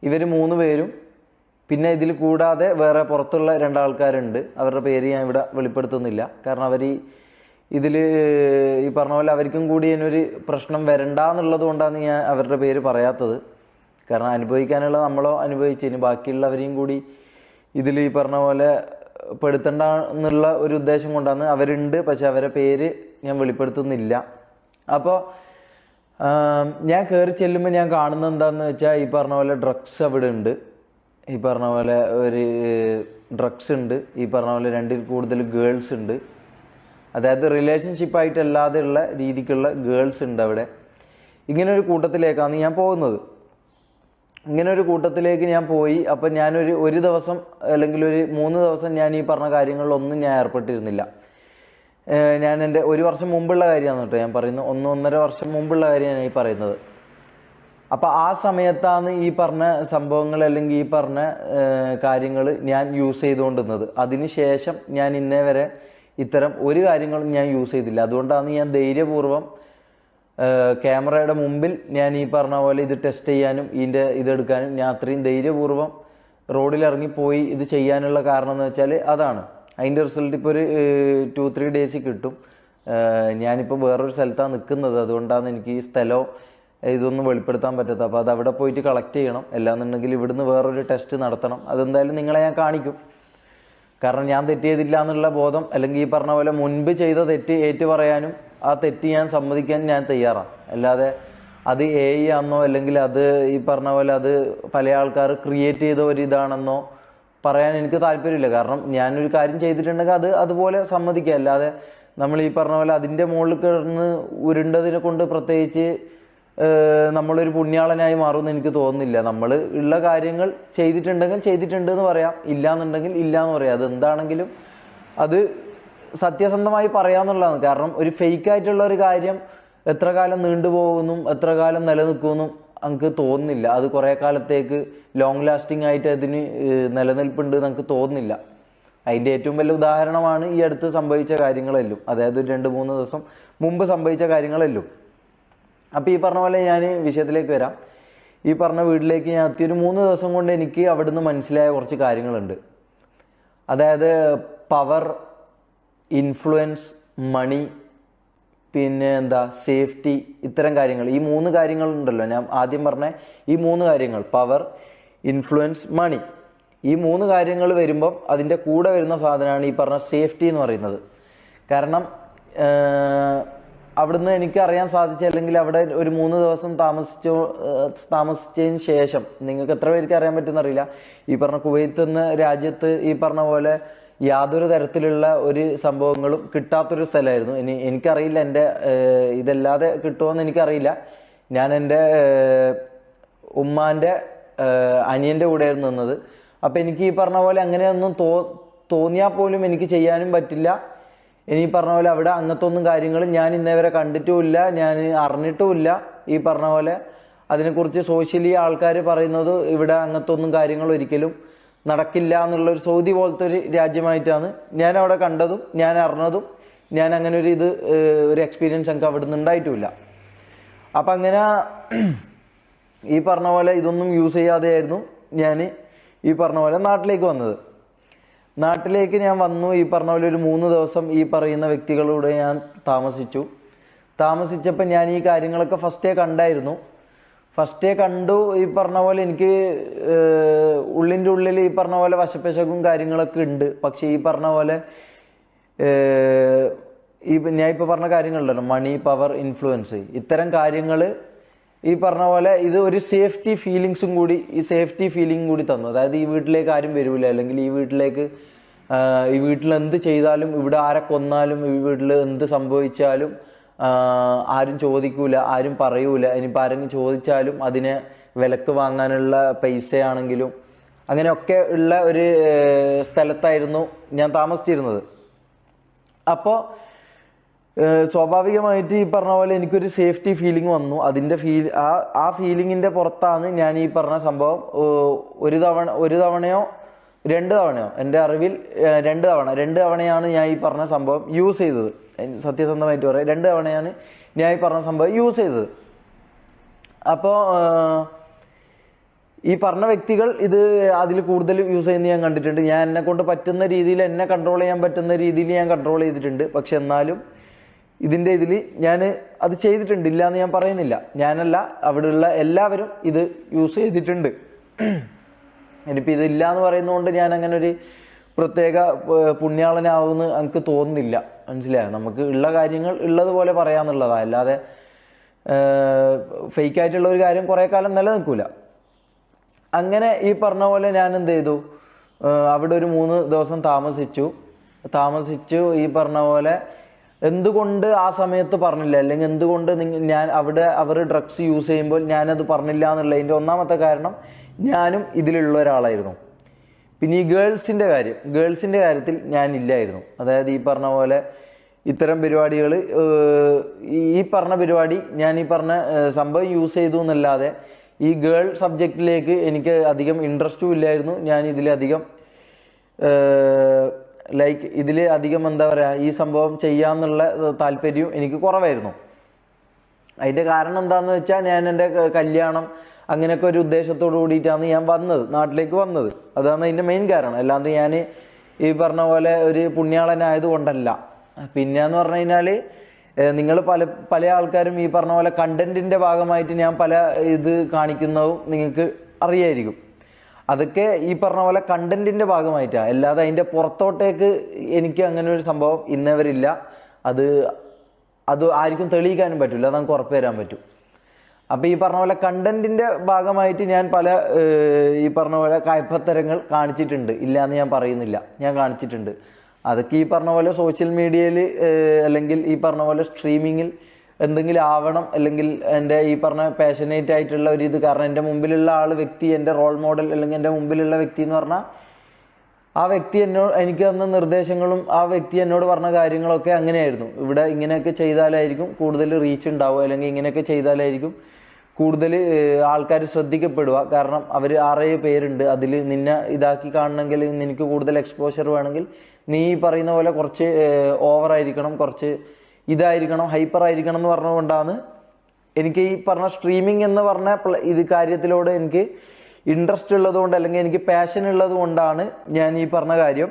ഇവർ 3 പേരും, പിന്നെ ഇതിൽ കൂടാതെ വേറെ പുറത്തുള്ള 2 ആൾക്കാരുണ്ട്. അവരുടെ പേര് ഞാൻ ഇവിടെ വെളിപ്പെടുത്തുന്നില്ല. കാരണം അവർ ഇതിൽ ഈ പറഞ്ഞ പോലെ അവർക്കും കൂടി ഇതിനൊരു പ്രശ്നം വരണ്ട എന്നുള്ളത് കൊണ്ടാണ് ഞാൻ അവരുടെ പേര് പറയാത്തത്. കാരണം അനുഭവിക്കാനുള്ള നമ്മളോ അനുഭവിച്ചതിന് ബാക്കിയുള്ളവരെയും കൂടി ഇതിൽ ഈ പറഞ്ഞ പോലെ പെടുത്തണ്ട എന്നുള്ള ഒരു ഉദ്ദേശം കൊണ്ടാണ്. അവരുണ്ട്, പക്ഷെ അവരെ പേര് ഞാൻ വെളിപ്പെടുത്തുന്നില്ല. അപ്പോൾ ഞാൻ കയറി ചെല്ലുമ്പോൾ ഞാൻ കാണുന്നത് എന്താണെന്ന് വെച്ചാൽ ഈ പറഞ്ഞ പോലെ ഡ്രഗ്സ് അവിടെ ഉണ്ട്. ഈ പറഞ്ഞ പോലെ ഒരു ഡ്രഗ്സ് ഉണ്ട്. ഈ പറഞ്ഞ പോലെ 2-ൽ കൂടുതൽ ഗേൾസ് ഉണ്ട്. അതായത് റിലേഷൻഷിപ്പായിട്ടല്ലാതെ ഉള്ള രീതിക്കുള്ള ഗേൾസ് ഉണ്ട് അവിടെ. ഇങ്ങനൊരു കൂട്ടത്തിലേക്കാണ് ഞാൻ പോകുന്നത്. ഇങ്ങനൊരു കൂട്ടത്തിലേക്ക് ഞാൻ പോയി. അപ്പം ഒരു ദിവസം അല്ലെങ്കിൽ ഒരു 3 ദിവസം ഞാൻ ഈ പറഞ്ഞ കാര്യങ്ങളിലൊന്നും ഞാൻ ഏർപ്പെട്ടിരുന്നില്ല. ഞാൻ എൻ്റെ 1 വർഷം മുമ്പുള്ള കാര്യമാണ് കേട്ടോ ഞാൻ പറയുന്നത്. 1-1.5 വർഷം മുമ്പുള്ള കാര്യമാണ് ഈ പറയുന്നത്. അപ്പം ആ സമയത്താണ് ഈ പറഞ്ഞ സംഭവങ്ങൾ അല്ലെങ്കിൽ ഈ പറഞ്ഞ കാര്യങ്ങൾ ഞാൻ യൂസ് ചെയ്തുകൊണ്ടിരുന്നത്. അതിന് ശേഷം ഞാൻ ഇന്നേ വരെ ഇത്തരം ഒരു കാര്യങ്ങളും ഞാൻ യൂസ് ചെയ്തില്ല. അതുകൊണ്ടാണ് ഞാൻ ധൈര്യപൂർവ്വം ക്യാമറയുടെ മുമ്പിൽ ഞാൻ ഈ പറഞ്ഞ പോലെ ഇത് ടെസ്റ്റ് ചെയ്യാനും ഇതെടുക്കാനും ഞാൻ അത്രയും ധൈര്യപൂർവ്വം റോഡിലിറങ്ങിപ്പോയി ഇത് ചെയ്യാനുള്ള കാരണം എന്ന് വെച്ചാൽ അതാണ്. അതിൻ്റെ റിസൾട്ട് ഇപ്പോൾ ഒരു 2-3 ഡേയ്സിൽ കിട്ടും. ഞാനിപ്പോൾ വേറൊരു സ്ഥലത്താണ് നിൽക്കുന്നത്. അതുകൊണ്ടാണ് എനിക്ക് ഈ സ്ഥലമോ ഇതൊന്നും വെളിപ്പെടുത്താൻ പറ്റാത്തത്. അപ്പോൾ അത് അവിടെ പോയിട്ട് കളക്ട് ചെയ്യണം. അല്ലാന്നുണ്ടെങ്കിൽ ഇവിടുന്ന് വേറൊരു ടെസ്റ്റ് നടത്തണം. അതെന്തായാലും നിങ്ങളെ ഞാൻ കാണിക്കും. കാരണം ഞാൻ തെറ്റ് ചെയ്തില്ല എന്നുള്ള ബോധം, അല്ലെങ്കിൽ ഈ പറഞ്ഞ പോലെ മുൻപ് ചെയ്ത തെറ്റ് ഏറ്റു പറയാനും ആ തെറ്റ് ഞാൻ സമ്മതിക്കാൻ ഞാൻ തയ്യാറാണ്. അല്ലാതെ അത് AI ആണെന്നോ അല്ലെങ്കിൽ അത് ഈ പറഞ്ഞ പോലെ അത് പല ആൾക്കാർ ക്രിയേറ്റ് ചെയ്ത ഒരു ഇതാണെന്നോ പറയാൻ എനിക്ക് താല്പര്യമില്ല. കാരണം ഞാനൊരു കാര്യം ചെയ്തിട്ടുണ്ടെങ്കിൽ അത് അതുപോലെ സമ്മതിക്കുക. അല്ലാതെ നമ്മൾ ഈ പറഞ്ഞ പോലെ അതിൻ്റെ മുകളിൽ കിടന്ന് ഉരുണ്ടതിനെ കൊണ്ട് പ്രത്യേകിച്ച് നമ്മളൊരു പുണ്യാളനായി മാറുമെന്ന് എനിക്ക് തോന്നുന്നില്ല. നമ്മൾ ഉള്ള കാര്യങ്ങൾ ചെയ്തിട്ടുണ്ടെങ്കിൽ ചെയ്തിട്ടുണ്ടെന്ന് പറയാം, ഇല്ലയെന്നുണ്ടെങ്കിൽ ഇല്ല എന്ന് പറയാം. അതെന്താണെങ്കിലും അത് സത്യസന്ധമായി പറയാമെന്നുള്ളതാണ്. കാരണം ഒരു ഫേക്കായിട്ടുള്ള ഒരു കാര്യം എത്ര കാലം നീണ്ടുപോകുന്നു, എത്ര കാലം നിലനിൽക്കുമെന്നും നമുക്ക് തോന്നുന്നില്ല. അത് കുറേ കാലത്തേക്ക് ലോങ് ലാസ്റ്റിംഗ് ആയിട്ട് അതിന് നിലനിൽപ്പുണ്ട് നമുക്ക് തോന്നുന്നില്ല. അതിൻ്റെ ഏറ്റവും വലിയ ഉദാഹരണമാണ് ഈ അടുത്ത് സംഭവിച്ച കാര്യങ്ങളെല്ലാം. അതായത് 2-3 ദിവസം മുമ്പ് സംഭവിച്ച കാര്യങ്ങളെല്ലാം. അപ്പോൾ ഈ പറഞ്ഞ പോലെ ഞാൻ വിഷയത്തിലേക്ക് വരാം. ഈ പറഞ്ഞ വീട്ടിലേക്ക് ഞാൻ എത്തിയൊരു 3 ദിവസം കൊണ്ട് എനിക്ക് അവിടുന്ന് മനസ്സിലായ കുറച്ച് കാര്യങ്ങളുണ്ട്. അതായത് പവർ, ഇൻഫ്ലുവൻസ്, മണി, പിന്നെ സേഫ്റ്റി, ഇത്തരം കാര്യങ്ങൾ. ഈ 3 കാര്യങ്ങളുണ്ടല്ലോ ഞാൻ ആദ്യം പറഞ്ഞ ഈ 3 കാര്യങ്ങൾ, പവർ, ഇൻഫ്ലുവൻസ്, മണി. ഈ 3 കാര്യങ്ങൾ വരുമ്പം അതിൻ്റെ കൂടെ വരുന്ന സാധനമാണ് ഈ പറഞ്ഞ സേഫ്റ്റി എന്ന് പറയുന്നത്. കാരണം അവിടുന്ന് എനിക്ക് അറിയാൻ സാധിച്ച, അല്ലെങ്കിൽ അവിടെ ഒരു 3 ദിവസം താമസിച്ചതിന് ശേഷം നിങ്ങൾക്ക് എത്ര പേർക്ക് അറിയാൻ പറ്റുമെന്നറിയില്ല, ഈ പറഞ്ഞ കുവൈത്ത് എന്ന രാജ്യത്ത് ഈ പറഞ്ഞ പോലെ യാതൊരു തരത്തിലുള്ള ഒരു സംഭവങ്ങളും കിട്ടാത്തൊരു സ്ഥലമായിരുന്നു. എനിക്കറിയില്ല എൻ്റെ ഇതല്ലാതെ കിട്ടുമോയെന്ന് എനിക്കറിയില്ല. ഞാൻ എൻ്റെ ഉമ്മാൻ്റെ അനിയൻ്റെ കൂടെയായിരുന്നു നിന്നത്. അപ്പം എനിക്ക് ഈ പറഞ്ഞ പോലെ അങ്ങനെയൊന്നും തോന്നിയാൽ പോലും എനിക്ക് ചെയ്യാനും പറ്റില്ല. ഇനി പറഞ്ഞ പോലെ അവിടെ അങ്ങനത്തെ ഒന്നും കാര്യങ്ങൾ ഞാൻ ഇന്നേ വരെ കണ്ടിട്ടുമില്ല, ഞാൻ അറിഞ്ഞിട്ടുമില്ല. ഈ പറഞ്ഞ പോലെ അതിനെക്കുറിച്ച് സോഷ്യലി ആൾക്കാർ പറയുന്നത് ഇവിടെ അങ്ങനത്തെ ഒന്നും കാര്യങ്ങൾ ഒരിക്കലും നടക്കില്ല എന്നുള്ളൊരു സൗദി പോലത്തെ ഒരു രാജ്യമായിട്ടാണ് ഞാൻ അവിടെ കണ്ടതും ഞാൻ അറിഞ്ഞതും. ഞാൻ അങ്ങനെ ഒരു എക്സ്പീരിയൻസ് എനിക്ക് അവിടെ നിന്ന് ഉണ്ടായിട്ടുമില്ല. അപ്പം അങ്ങനെ ഈ പറഞ്ഞ പോലെ ഇതൊന്നും യൂസ് ചെയ്യാതെയായിരുന്നു ഞാൻ ഈ പറഞ്ഞ പോലെ നാട്ടിലേക്ക് വന്നത്. നാട്ടിലേക്ക് ഞാൻ വന്നു. ഈ പറഞ്ഞ പോലെ ഒരു 3 ദിവസം ഈ പറയുന്ന വ്യക്തികളോട് ഞാൻ താമസിച്ചപ്പോൾ ഞാൻ ഈ കാര്യങ്ങളൊക്കെ ഫസ്റ്റേ കണ്ടായിരുന്നു. ഫസ്റ്റേ കണ്ടു. ഈ പറഞ്ഞ പോലെ എനിക്ക് ഉള്ളിൻ്റെ ഉള്ളിൽ ഈ പറഞ്ഞ പോലെ വശപ്പശകും കാര്യങ്ങളൊക്കെ ഉണ്ട്. പക്ഷേ ഈ പറഞ്ഞ പോലെ ഞാൻ ഇപ്പോൾ പറഞ്ഞ കാര്യങ്ങളുണ്ടല്ലോ, മണി, പവർ, ഇൻഫ്ലുവൻസ്, ഇത്തരം കാര്യങ്ങൾ ഈ പറഞ്ഞ പോലെ ഇത് ഒരു സേഫ്റ്റി ഫീലിംഗ് കൂടി തന്നു. അതായത് ഈ വീട്ടിലേക്ക് ആരും വരില്ല, അല്ലെങ്കിൽ ഈ വീട്ടിൽ എന്ത് ചെയ്താലും, ഇവിടെ ആരെ കൊന്നാലും, ഈ വീട്ടിൽ എന്ത് സംഭവിച്ചാലും ആരും ചോദിക്കൂല, ആരും പറയൂല. ഇനിയിപ്പോൾ ആരെങ്കിലും ചോദിച്ചാലും അതിനെ വിലക്ക് വാങ്ങാനുള്ള പൈസയാണെങ്കിലും അങ്ങനെയൊക്കെ ഉള്ള ഒരു സ്ഥലത്തായിരുന്നു ഞാൻ താമസിച്ചിരുന്നത്. അപ്പോൾ സ്വാഭാവികമായിട്ട് ഈ പറഞ്ഞ പോലെ എനിക്കൊരു സേഫ്റ്റി ഫീലിംഗ് വന്നു. അതിൻ്റെ ആ ഫീലിങ്ങിൻ്റെ പുറത്താണ് ഞാൻ ഈ പറഞ്ഞ സംഭവം ഒരു തവണയോ 2 തവണയോ, എൻ്റെ അറിവിൽ 2 തവണയാണ് ഞാൻ ഈ പറഞ്ഞ സംഭവം യൂസ് ചെയ്തത്. സത്യസന്ധമായിട്ട് പറയാം, 2 തവണയാണ് ഞാൻ ഈ പറഞ്ഞ സംഭവം യൂസ് ചെയ്തത്. അപ്പോൾ ഈ പറഞ്ഞ വ്യക്തികൾ ഇത് അതിൽ കൂടുതൽ യൂസ് ചെയ്യുന്നത് ഞാൻ കണ്ടിട്ടുണ്ട്. ഞാൻ എന്നെ കൊണ്ട് പറ്റുന്ന രീതിയിൽ, എന്നെ കൺട്രോൾ ചെയ്യാൻ പറ്റുന്ന രീതിയിൽ ഞാൻ കൺട്രോൾ ചെയ്തിട്ടുണ്ട്. പക്ഷെ എന്നാലും ഇതിൻ്റെ ഇതിൽ ഞാൻ അത് ചെയ്തിട്ടുണ്ട്, ഇല്ല എന്ന് ഞാൻ പറയുന്നില്ല. ഞാനല്ല, അവിടെയുള്ള എല്ലാവരും ഇത് യൂസ് ചെയ്തിട്ടുണ്ട്. ഇനിയിപ്പോൾ ഇതില്ല എന്ന് പറയുന്നതുകൊണ്ട് ഞാൻ അങ്ങനെ ഒരു പ്രത്യേക പുണ്യാളനാവുമെന്ന് എനിക്ക് തോന്നുന്നില്ല. മനസ്സിലായോ? നമുക്ക് ഉള്ള കാര്യങ്ങൾ ഉള്ളതുപോലെ പറയാമെന്നുള്ളതാണ്. അല്ലാതെ ഫേക്കായിട്ടുള്ള ഒരു കാര്യം കുറേ കാലം നിലനിൽക്കില്ല. അങ്ങനെ ഈ പറഞ്ഞ പോലെ ഞാൻ എന്ത് ചെയ്തു, അവിടെ ഒരു 3 ദിവസം താമസിച്ചു. ഈ പറഞ്ഞ പോലെ എന്തുകൊണ്ട് ആ സമയത്ത് പറഞ്ഞില്ല, അല്ലെങ്കിൽ എന്തുകൊണ്ട് ഞാൻ അവിടെ അവർ ഡ്രഗ്സ് യൂസ് ചെയ്യുമ്പോൾ ഞാനത് പറഞ്ഞില്ല എന്നുള്ളതിൻ്റെ ഒന്നാമത്തെ കാരണം ഞാനും ഇതിലുള്ള ഒരാളായിരുന്നു. പിന്നെ ഈ ഗേൾസിൻ്റെ കാര്യത്തിൽ ഞാനില്ലായിരുന്നു. അതായത് ഈ പറഞ്ഞ പോലെ ഇത്തരം പരിപാടികൾ, ഈ പറഞ്ഞ പരിപാടി ഞാൻ ഈ പറഞ്ഞ സംഭവം യൂസ് ചെയ്തു എന്നല്ലാതെ ഈ ഗേൾ സബ്ജക്റ്റിലേക്ക് എനിക്ക് അധികം ഇൻട്രസ്റ്റും ഇല്ലായിരുന്നു. ഞാൻ ഇതിലധികം എന്താ പറയുക, ഈ സംഭവം ചെയ്യാമെന്നുള്ള താല്പര്യവും എനിക്ക് കുറവായിരുന്നു. അതിൻ്റെ കാരണം എന്താണെന്ന് വെച്ചാൽ, ഞാൻ എൻ്റെ കല്യാണം അങ്ങനെയൊക്കെ ഒരു ഉദ്ദേശത്തോടു കൂടിയിട്ടാണ് ഞാൻ നാട്ടിലേക്ക് വന്നത്. അതാണ് അതിൻ്റെ മെയിൻ കാരണം. അല്ലാണ്ട് ഞാൻ ഈ പറഞ്ഞ പോലെ ഒരു പുണ്യാളനായത് കൊണ്ടല്ല. പിന്നെയെന്ന് പറഞ്ഞു കഴിഞ്ഞാൽ, നിങ്ങൾ പല ആൾക്കാരും ഈ പറഞ്ഞ പോലെ കണ്ടന്റിൻ്റെ ഭാഗമായിട്ട് ഞാൻ പല ഇത് കാണിക്കുന്നതും നിങ്ങൾക്ക് അറിയായിരിക്കും. അതൊക്കെ ഈ പറഞ്ഞ പോലെ കണ്ടന്റിൻ്റെ ഭാഗമായിട്ടാണ്, അല്ലാതെ അതിൻ്റെ പുറത്തോട്ടേക്ക് എനിക്ക് അങ്ങനെ ഒരു സംഭവം ഇന്നവരില്ല. അത് ആർക്കും തെളിയിക്കാനും പറ്റില്ല, അത് നമുക്ക് ഉറപ്പ് തരാൻ പറ്റും. അപ്പോൾ ഈ പറഞ്ഞ പോലെ കണ്ടന്റിൻ്റെ ഭാഗമായിട്ട് ഞാൻ പല ഈ പറഞ്ഞ പോലെ കയ്പത്തരങ്ങൾ കാണിച്ചിട്ടുണ്ട്. ഇല്ല എന്ന് ഞാൻ പറയുന്നില്ല, ഞാൻ കാണിച്ചിട്ടുണ്ട്. അതൊക്കെ ഈ പറഞ്ഞ പോലെ സോഷ്യൽ മീഡിയയിൽ അല്ലെങ്കിൽ ഈ പറഞ്ഞ പോലെ സ്ട്രീമിങ്ങിൽ എന്തെങ്കിലും ആവണം, അല്ലെങ്കിൽ എൻ്റെ ഈ പറഞ്ഞ പാഷനേറ്റ് ആയിട്ടുള്ള ഒരു ഇത്. കാരണം എൻ്റെ മുമ്പിലുള്ള വ്യക്തി എൻ്റെ റോൾ മോഡൽ, അല്ലെങ്കിൽ എൻ്റെ മുമ്പിലുള്ള വ്യക്തി എന്ന് പറഞ്ഞാൽ ആ വ്യക്തി എനിക്ക് തന്ന നിർദ്ദേശങ്ങളും ആ വ്യക്തി എന്നോട് പറഞ്ഞ കാര്യങ്ങളൊക്കെ അങ്ങനെയായിരുന്നു. ഇവിടെ ഇങ്ങനെയൊക്കെ ചെയ്താലായിരിക്കും കൂടുതൽ റീച്ച് ഉണ്ടാവുക, അല്ലെങ്കിൽ ഇങ്ങനെയൊക്കെ ചെയ്താലായിരിക്കും കൂടുതൽ ആൾക്കാർ ശ്രദ്ധിക്കപ്പെടുക. കാരണം അവർ 6 പേരുണ്ട്, അതിൽ നിന്നെ ഇതാക്കി കാണണമെങ്കിൽ, നിനക്ക് കൂടുതൽ എക്സ്പോഷർ വേണമെങ്കിൽ നീ പറയുന്ന പോലെ കുറച്ച് ഓവറായിരിക്കണം, കുറച്ച് ഇതായിരിക്കണം, ഹൈപ്പർ ആയിരിക്കണം എന്ന് പറഞ്ഞുകൊണ്ടാണ് എനിക്ക് ഈ പറഞ്ഞ സ്ട്രീമിംഗ് എന്ന് പറഞ്ഞ ഇത് കാര്യത്തിലോട് എനിക്ക് ഇൻട്രസ്റ്റ് ഉള്ളതുകൊണ്ട്, അല്ലെങ്കിൽ എനിക്ക് പാഷൻ ഉള്ളത് കൊണ്ടാണ് ഞാൻ ഈ പറഞ്ഞ കാര്യം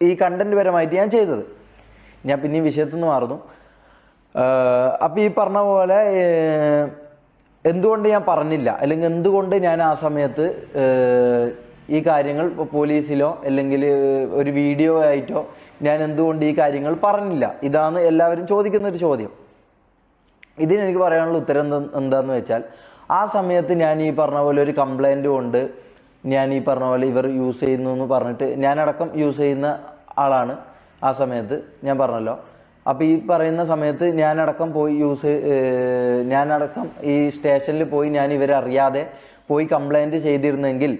ഈ കണ്ടന്റ് പരമായിട്ട് ഞാൻ ചെയ്തത്. ഞാൻ പിന്നെ ഈ വിഷയത്തിൽ നിന്ന് മാറുന്നു. അപ്പം ഈ പറഞ്ഞ പോലെ എന്തുകൊണ്ട് ഞാൻ പറഞ്ഞില്ല, അല്ലെങ്കിൽ എന്തുകൊണ്ട് ഞാൻ ആ സമയത്ത് ഈ കാര്യങ്ങൾ പോലീസിലോ അല്ലെങ്കിൽ ഒരു വീഡിയോ ആയിട്ടോ ഞാൻ എന്തുകൊണ്ട് ഈ കാര്യങ്ങൾ പറഞ്ഞില്ല, ഇതാണ് എല്ലാവരും ചോദിക്കുന്നൊരു ചോദ്യം. ഇതിനെനിക്ക് പറയാനുള്ള ഉത്തരം എന്താന്ന് വെച്ചാൽ, ആ സമയത്ത് ഞാൻ ഈ പറഞ്ഞ പോലെ ഒരു കംപ്ലൈൻറ്റ് കൊണ്ട് ഞാൻ ഈ പറഞ്ഞ പോലെ ഇവർ യൂസ് ചെയ്യുന്നു എന്ന് പറഞ്ഞിട്ട് ഞാനടക്കം യൂസ് ചെയ്യുന്ന ആളാണ് ആ സമയത്ത്, ഞാൻ പറഞ്ഞല്ലോ. അപ്പോൾ ഈ പറയുന്ന സമയത്ത് ഞാനടക്കം ഈ സ്റ്റേഷനിൽ പോയി ഞാൻ ഇവരറിയാതെ പോയി കംപ്ലൈൻറ്റ് ചെയ്തിരുന്നെങ്കിൽ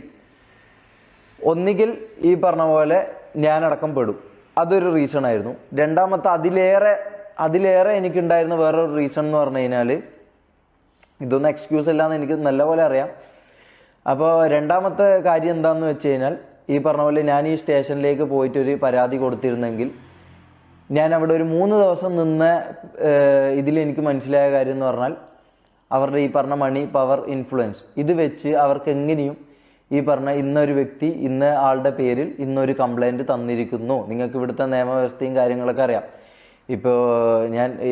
ഒന്നുകിൽ ഈ പറഞ്ഞ പോലെ ഞാനടക്കം പെടും. അതൊരു റീസൺ ആയിരുന്നു. രണ്ടാമത്തെ അതിലേറെ എനിക്കുണ്ടായിരുന്ന വേറൊരു റീസൺ എന്ന് പറഞ്ഞു കഴിഞ്ഞാൽ, ഇതൊന്നും എക്സ്ക്യൂസ് അല്ലാന്ന് എനിക്ക് നല്ലപോലെ അറിയാം. അപ്പോൾ രണ്ടാമത്തെ കാര്യം എന്താണെന്ന് വെച്ച് കഴിഞ്ഞാൽ, ഈ പറഞ്ഞ പോലെ ഞാൻ ഈ സ്റ്റേഷനിലേക്ക് പോയിട്ടൊരു പരാതി കൊടുത്തിരുന്നെങ്കിൽ, ഞാൻ അവിടെ ഒരു 3 ദിവസം നിന്ന് ഇതിലെനിക്ക് മനസ്സിലായ കാര്യം എന്ന് പറഞ്ഞാൽ, അവരുടെ ഈ പറഞ്ഞ മണി, പവർ, ഇൻഫ്ലുവൻസ് ഇത് വെച്ച് അവർക്ക് എങ്ങനെയും ഈ പറഞ്ഞ ഇന്നൊരു വ്യക്തി ഇന്ന ആളുടെ പേരിൽ ഇന്നൊരു കംപ്ലൈൻറ്റ് തന്നിരിക്കുന്നു. നിങ്ങൾക്ക് ഇവിടുത്തെ നിയമവ്യവസ്ഥയും കാര്യങ്ങളൊക്കെ അറിയാം. ഇപ്പോൾ ഞാൻ ഈ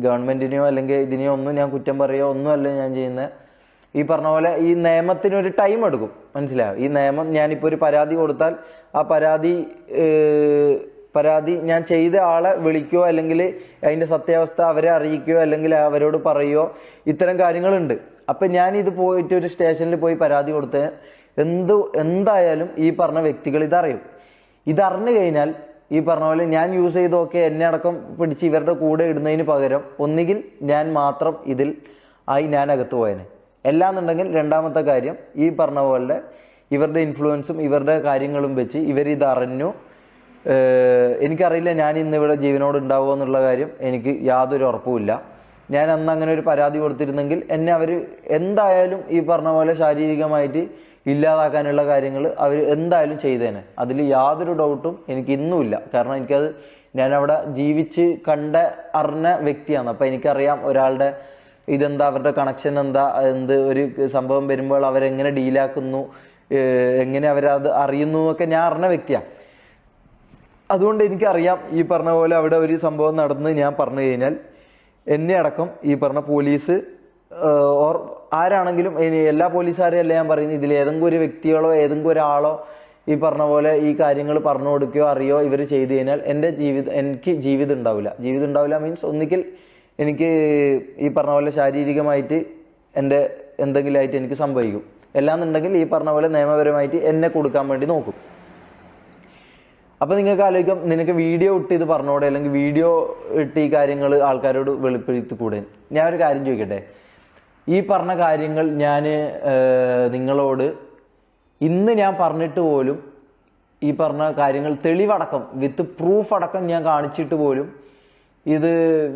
ഗവൺമെൻറ്റിനെയോ അല്ലെങ്കിൽ ഇതിനെയോ ഒന്നും ഞാൻ കുറ്റം പറയുകയോ ഒന്നുമല്ല ഞാൻ ചെയ്യുന്നത്. ഈ പറഞ്ഞ പോലെ ഈ നിയമത്തിനൊരു ടൈം എടുക്കും, മനസ്സിലായോ? ഈ നിയമം, ഞാനിപ്പോൾ ഒരു പരാതി കൊടുത്താൽ ആ പരാതി ഞാൻ ചെയ്ത ആളെ വിളിക്കുകയോ അല്ലെങ്കിൽ അതിൻ്റെ സത്യാവസ്ഥ അവരെ അറിയിക്കുകയോ അല്ലെങ്കിൽ അവരോട് പറയുകയോ ഇത്തരം കാര്യങ്ങളുണ്ട്. അപ്പം ഞാനിത് പോയിട്ട് ഒരു സ്റ്റേഷനിൽ പോയി പരാതി കൊടുത്ത് എന്തായാലും ഈ പറഞ്ഞ വ്യക്തികൾ ഇതറിഞ്ഞു കഴിഞ്ഞാൽ ഈ പറഞ്ഞ പോലെ ഞാൻ യൂസ് ചെയ്തൊക്കെ എന്നെ അടക്കം പിടിച്ച് ഇവരുടെ കൂടെ ഇടുന്നതിന് പകരം ഒന്നുകിൽ ഞാൻ മാത്രം ഇതിൽ ഞാൻ അകത്ത് പോയേനെ. എല്ലാന്നുണ്ടെങ്കിൽ രണ്ടാമത്തെ കാര്യം, ഈ പറഞ്ഞ പോലെ ഇവരുടെ ഇൻഫ്ലുവൻസും ഇവരുടെ കാര്യങ്ങളും വെച്ച് ഇവരിതറിഞ്ഞു. എനിക്കറിയില്ല ഞാൻ ഇന്നിവിടെ ജീവനോട് ഉണ്ടാവുമോ എന്നുള്ള കാര്യം എനിക്ക് യാതൊരു ഉറപ്പുമില്ല. ഞാൻ അന്ന് അങ്ങനെ ഒരു പരാതി കൊടുത്തിരുന്നെങ്കിൽ എന്നെ അവർ എന്തായാലും ഈ പറഞ്ഞ പോലെ ശാരീരികമായിട്ട് ഇല്ലാതാക്കാനുള്ള കാര്യങ്ങൾ അവർ എന്തായാലും ചെയ്തേനെ. അതിൽ യാതൊരു ഡൗട്ടും എനിക്ക് ഇന്നുമില്ല. കാരണം ഞാൻ അവിടെ ജീവിച്ച് അറിഞ്ഞ വ്യക്തിയാണ്. അപ്പം എനിക്കറിയാം ഒരാളുടെ ഇതെന്താ അവരുടെ കണക്ഷൻ എന്താ, എന്ത് ഒരു സംഭവം വരുമ്പോൾ അവരെങ്ങനെ ഡീലാക്കുന്നു, എങ്ങനെ അവരത് അറിയുന്നു ഒക്കെ ഞാൻ അറിഞ്ഞ വ്യക്തിയാണ്. അതുകൊണ്ട് എനിക്കറിയാം ഈ പറഞ്ഞ പോലെ അവിടെ ഒരു സംഭവം നടന്ന് ഞാൻ പറഞ്ഞു കഴിഞ്ഞാൽ എന്നെ അടക്കം ഈ പറഞ്ഞ പോലീസ് ഓർ ആരാണെങ്കിലും, എല്ലാ പോലീസുകാരെയും അല്ല ഞാൻ പറയുന്നത്, ഇതിൽ ഏതെങ്കിലും ഒരു വ്യക്തികളോ ഏതെങ്കിലും ഒരാളോ ഈ പറഞ്ഞ പോലെ ഈ കാര്യങ്ങൾ പറഞ്ഞു കൊടുക്കുകയോ അറിയോ ഇവർ ചെയ്തു കഴിഞ്ഞാൽ എനിക്ക് ജീവിതം ഉണ്ടാവില്ല. മീൻസ് ഒന്നിക്കൽ എനിക്ക് ഈ പറഞ്ഞ പോലെ ശാരീരികമായിട്ട് എൻ്റെ എന്തെങ്കിലും ആയിട്ട് എനിക്ക് സംഭവിക്കും. എല്ലാന്നുണ്ടെങ്കിൽ ഈ പറഞ്ഞ പോലെ നിയമപരമായിട്ട് എന്നെ കൊടുക്കാൻ വേണ്ടി നോക്കും. അപ്പോൾ നിങ്ങൾക്ക് ആലോചിക്കാം, നിനക്ക് വീഡിയോ ഇട്ട് ഇത് പറഞ്ഞോടെ, അല്ലെങ്കിൽ വീഡിയോ ഇട്ട് ഈ കാര്യങ്ങൾ ആൾക്കാരോട് വെളിപ്പെടുത്തിക്കൂടെ? ഞാൻ ഒരു കാര്യം ചോദിക്കട്ടെ, ഈ പറഞ്ഞ കാര്യങ്ങൾ ഞാൻ നിങ്ങളോട് ഇന്ന് ഞാൻ പറഞ്ഞിട്ട് പോലും ഈ പറഞ്ഞ കാര്യങ്ങൾ തെളിവടക്കം വിത്ത് പ്രൂഫ് അടക്കം ഞാൻ കാണിച്ചിട്ട് പോലും ഇത്